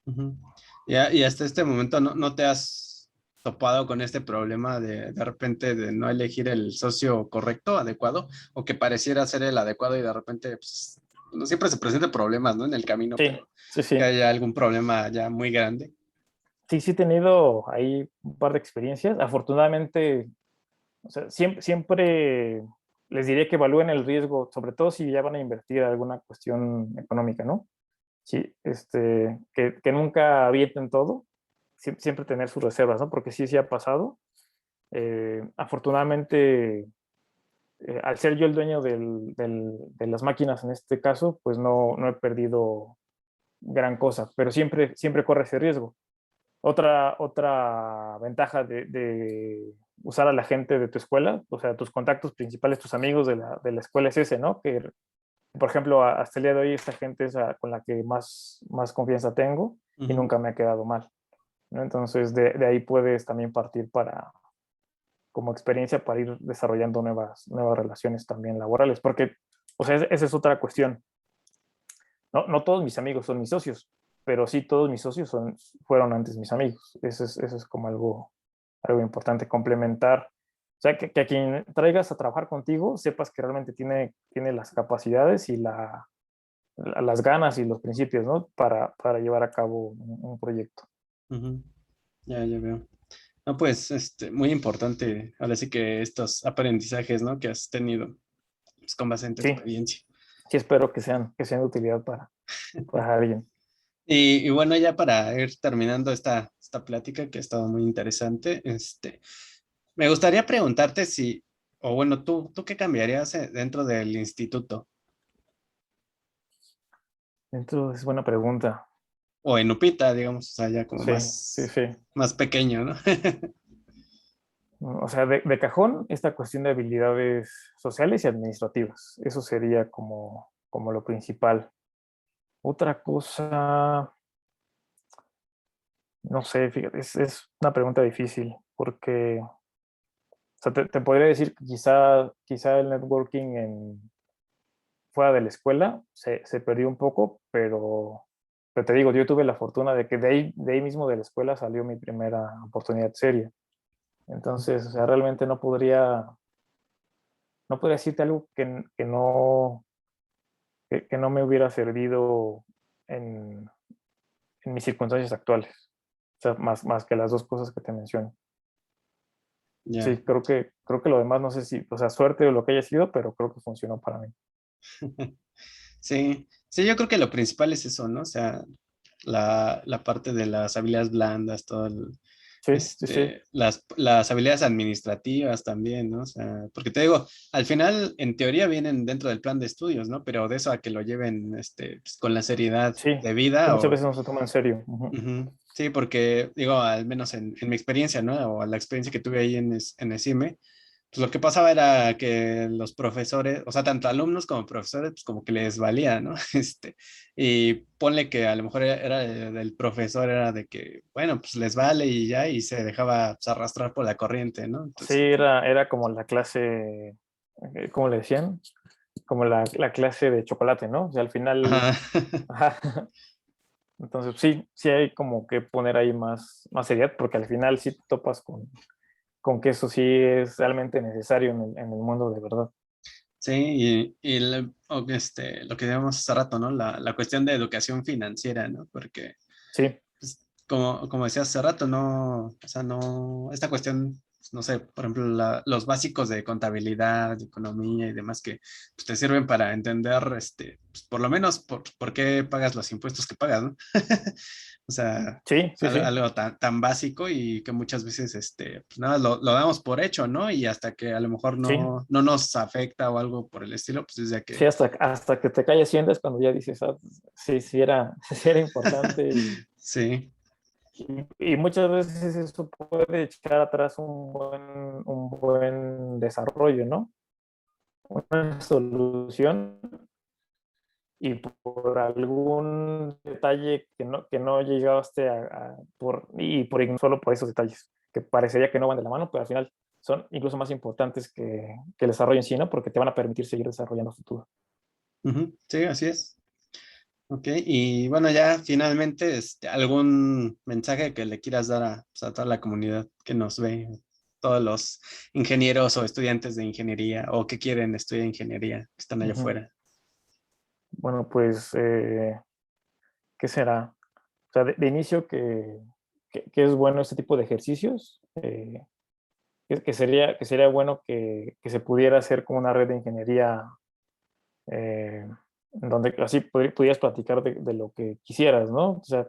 Ujú. Y hasta este momento no te has topado con este problema de repente de no elegir el socio correcto, adecuado, o que pareciera ser el adecuado y de repente pues, no siempre se presentan problemas, ¿no? En el camino, Sí, pero sí, que sí. haya algún problema ya muy grande. Sí, he tenido ahí un par de experiencias. Afortunadamente, o sea, siempre les diría que evalúen el riesgo, sobre todo si ya van a invertir en alguna cuestión económica, ¿no? Sí, que nunca avienten todo, siempre tener sus reservas, ¿no? Porque sí ha pasado. Afortunadamente, al ser yo el dueño de las máquinas en este caso, pues no he perdido gran cosa, pero siempre corre ese riesgo. Otra ventaja de usar a la gente de tu escuela, o sea, tus contactos principales, tus amigos de la escuela es ese, ¿no? Que, por ejemplo, hasta el día de hoy esta gente es con la que más confianza tengo y Ujú. nunca me ha quedado mal, ¿no? Entonces, de ahí puedes también partir como experiencia para ir desarrollando nuevas relaciones también laborales, porque, o sea, esa es otra cuestión. No todos mis amigos son mis socios, pero sí todos mis socios fueron antes mis amigos. Eso es como algo importante, complementar. O sea, que a quien traigas a trabajar contigo, sepas que realmente tiene las capacidades y las ganas y los principios, ¿no? Para llevar a cabo un proyecto. Ujú. Ya veo. No, pues, muy importante, ahora sí que estos aprendizajes, ¿no? Que has tenido pues, con bastante Sí, experiencia. sí espero que sean de utilidad para alguien. Y bueno, ya para ir terminando esta plática que ha estado muy interesante, me gustaría preguntarte si, o bueno, ¿tú qué cambiarías dentro del instituto Entonces, es buena pregunta. o en Upita, digamos, o sea, ya como Sí, sí, sí. más pequeño, ¿no? O sea, de cajón, esta cuestión de habilidades sociales y administrativas. Eso sería como lo principal. Otra cosa, no sé, fíjate, es una pregunta difícil, porque, o sea, te podría decir que quizá el networking fuera de la escuela se perdió un poco, pero te digo, yo tuve la fortuna de que de ahí mismo de la escuela salió mi primera oportunidad seria. Entonces, o sea, realmente no podría decirte algo que no me hubiera servido en, en mis circunstancias actuales. O sea, más que las dos cosas que te menciono. Ya. Sí, creo que lo demás, no sé si, o sea, suerte o lo que haya sido, pero creo que funcionó para mí. Sí, yo creo que lo principal es eso, ¿no? O sea, la parte de las habilidades blandas, todo Sí, sí, sí, las habilidades administrativas también, ¿no? O sea, porque te digo, al final, en teoría vienen dentro del plan de estudios, ¿no? Pero de eso a que lo lleven, pues, con la seriedad sí, de que vida muchas o... veces no se toma en serio. Ujú. Ujú. Sí, porque digo, al menos en mi experiencia, ¿no? O la experiencia que tuve ahí en ESIME, pues lo que pasaba era que los profesores, o sea, tanto alumnos como profesores, pues como que les valía, ¿no? Y ponle que a lo mejor era del profesor, era de que, bueno, pues les vale y ya, y se dejaba pues, arrastrar por la corriente, ¿no? Sí, Entonces, era como la clase, ¿cómo le decían? Como la clase de chocolate, ¿no? O sea, al final, ajá. ajá. Entonces, sí hay como que poner ahí más seriedad, porque al final sí te topas con que eso sí es realmente necesario en el mundo de verdad. Sí, lo que decíamos hace rato, ¿no? La cuestión de educación financiera, ¿no? Porque Sí, pues, como decía hace rato, no, o sea, no, esta cuestión no sé, por ejemplo, los básicos de contabilidad, de economía y demás que pues, te sirven para entender, pues, por lo menos, por qué pagas los impuestos que pagas, ¿no? O sea, Sí, sí, sí, algo tan básico y que muchas veces, pues nada, lo damos por hecho, ¿no? Y hasta que a lo mejor sí. no nos afecta o algo por el estilo, pues es ya Sí, que... hasta que te calles sientes cuando ya dices, ah, sí, sí era, sí era importante Sí. y muchas veces eso puede echar atrás un buen desarrollo, ¿no? Una solución y por algún detalle que no llegaste solo por esos detalles, que parecería que no van de la mano, pero al final son incluso más importantes que el desarrollo en sí, ¿no? Porque te van a permitir seguir desarrollando a futuro. Ujú, sí, así es. Ok, y bueno, ya finalmente, ¿algún mensaje que le quieras dar pues, a toda la comunidad que nos ve, todos los ingenieros o estudiantes de ingeniería o que quieren estudiar ingeniería, que están allá Ujú. afuera? Bueno, pues, ¿qué será? O sea, de inicio que es bueno este tipo de ejercicios, que sería bueno que se pudiera hacer como una red de ingeniería, eh, en donde así pudieras platicar de lo que quisieras, ¿no? O sea,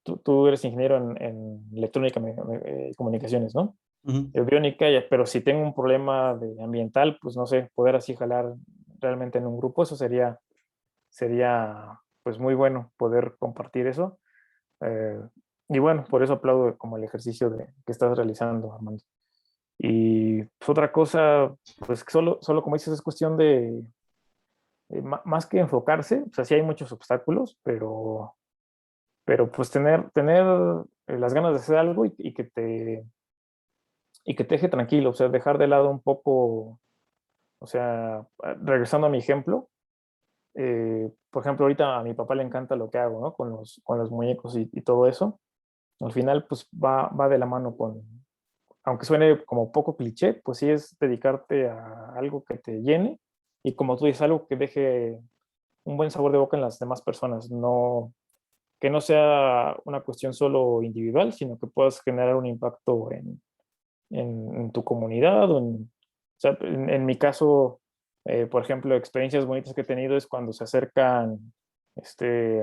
tú eres ingeniero en electrónica, comunicaciones, ¿no? Ujú, Biónica, pero si tengo un problema de ambiental, pues no sé, poder así jalar realmente en un grupo, eso sería pues muy bueno poder compartir eso. Eh, y bueno, por eso aplaudo como el ejercicio que estás realizando, Armando. Y pues, otra cosa, pues que solo como dices, es cuestión de, más que enfocarse, o sea, sí hay muchos obstáculos, pero pues tener las ganas de hacer algo y que te deje tranquilo, o sea, dejar de lado un poco, o sea, regresando a mi ejemplo, por ejemplo, ahorita a mi papá le encanta lo que hago, ¿no? Con los muñecos y todo eso. Al final, pues va de la mano aunque suene como poco cliché, pues sí es dedicarte a algo que te llene y como tú dices, algo que deje un buen sabor de boca en las demás personas, que no sea una cuestión solo individual, sino que puedas generar un impacto en tu comunidad o sea, en mi caso, por ejemplo, experiencias bonitas que he tenido es cuando se acercan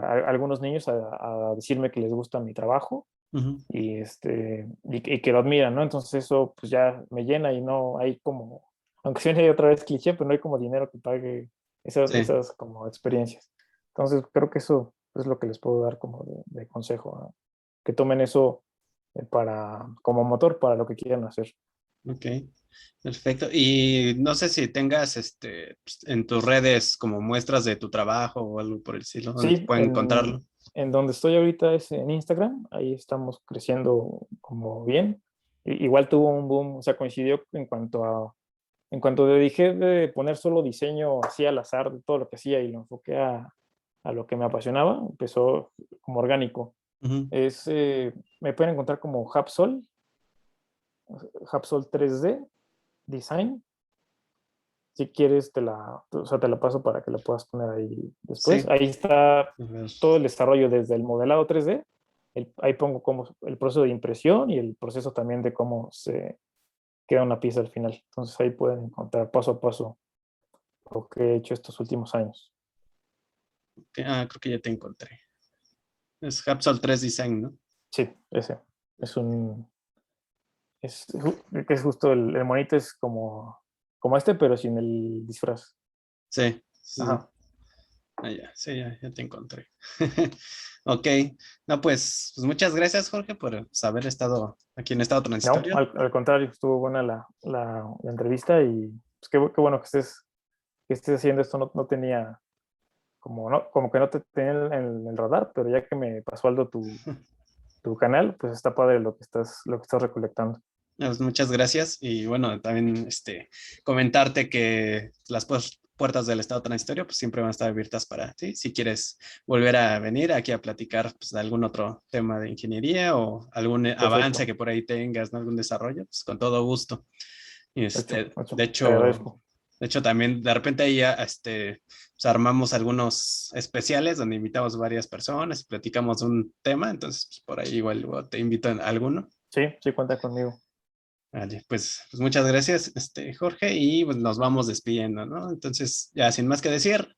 algunos niños a decirme que les gusta mi trabajo ujú, y que lo admiran, ¿no? Entonces eso pues ya me llena y no hay como, aunque suene otra vez cliché, pero no hay como dinero que pague esas, sí. esas como experiencias. Entonces creo que eso es lo que les puedo dar como de consejo, ¿no? Que tomen eso como motor para lo que quieran hacer. Ok, perfecto. Y no sé si tengas pues, en tus redes como muestras de tu trabajo o algo por el estilo, donde Sí, pueden en, encontrarlo. en donde estoy ahorita es en Instagram, ahí estamos creciendo como bien. Igual tuvo un boom, o sea, coincidió en cuanto dejé de poner solo diseño así al azar de todo lo que hacía y lo enfoqué a lo que me apasionaba, empezó como orgánico. Ujú, Me pueden encontrar como Hapsol 3D Design. Si quieres, o sea, te la paso para que la puedas poner ahí después. sí, Ahí está a ver, todo el desarrollo desde el modelado 3D. Ahí pongo el proceso de impresión y el proceso también de cómo se queda una pieza al final. Entonces ahí pueden encontrar paso a paso lo que he hecho estos últimos años. creo que ya te encontré. Es Hapsol 3 Design, ¿no? Sí, ese. Es un. Que es justo el monito es como este, pero sin el disfraz. Sí, sí, sí. Ajá. Ah, ya, sí, ya te encontré. Ok, no, pues muchas gracias, Jorge, por pues, haber estado aquí en estado No, transitorio. al contrario, estuvo buena la entrevista y pues, qué bueno que estés haciendo esto. No tenía, como que no te tenía en el radar, pero ya que me pasó algo tu canal, pues está padre lo que estás recolectando. Pues, muchas gracias y bueno, también comentarte que las puertas del estado transitorio pues siempre van a estar abiertas para ti. Si quieres volver a venir aquí a platicar pues, de algún otro tema de ingeniería o algún avance Perfecto. que por ahí tengas, ¿no? Algún desarrollo, pues con todo gusto. Y Hecho, de hecho. Te hecho, agradezco. también de repente ahí ya, pues, armamos algunos especiales donde invitamos varias personas y platicamos un tema, entonces pues, por ahí igual te invito a alguno. Sí, sí, cuenta conmigo. Vale, pues muchas gracias, Jorge, y pues nos vamos despidiendo, ¿no? Entonces, ya sin más que decir,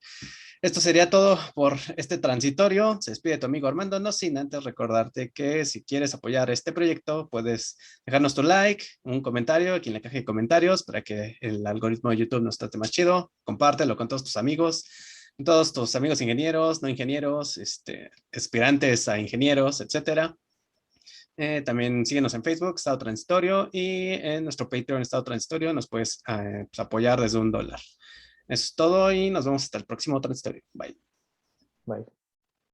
esto sería todo por este transitorio. Se despide tu amigo Armando, no sin antes recordarte que si quieres apoyar este proyecto, puedes dejarnos tu like, un comentario aquí en la caja de comentarios para que el algoritmo de YouTube nos trate más chido. Compártelo con todos tus amigos, ingenieros, no ingenieros, aspirantes a ingenieros, etcétera. También síguenos en Facebook, Estado Transitorio, y en nuestro Patreon, Estado Transitorio, nos puedes pues, apoyar desde $1. Eso es todo y nos vemos hasta el próximo transitorio. Bye. Bye.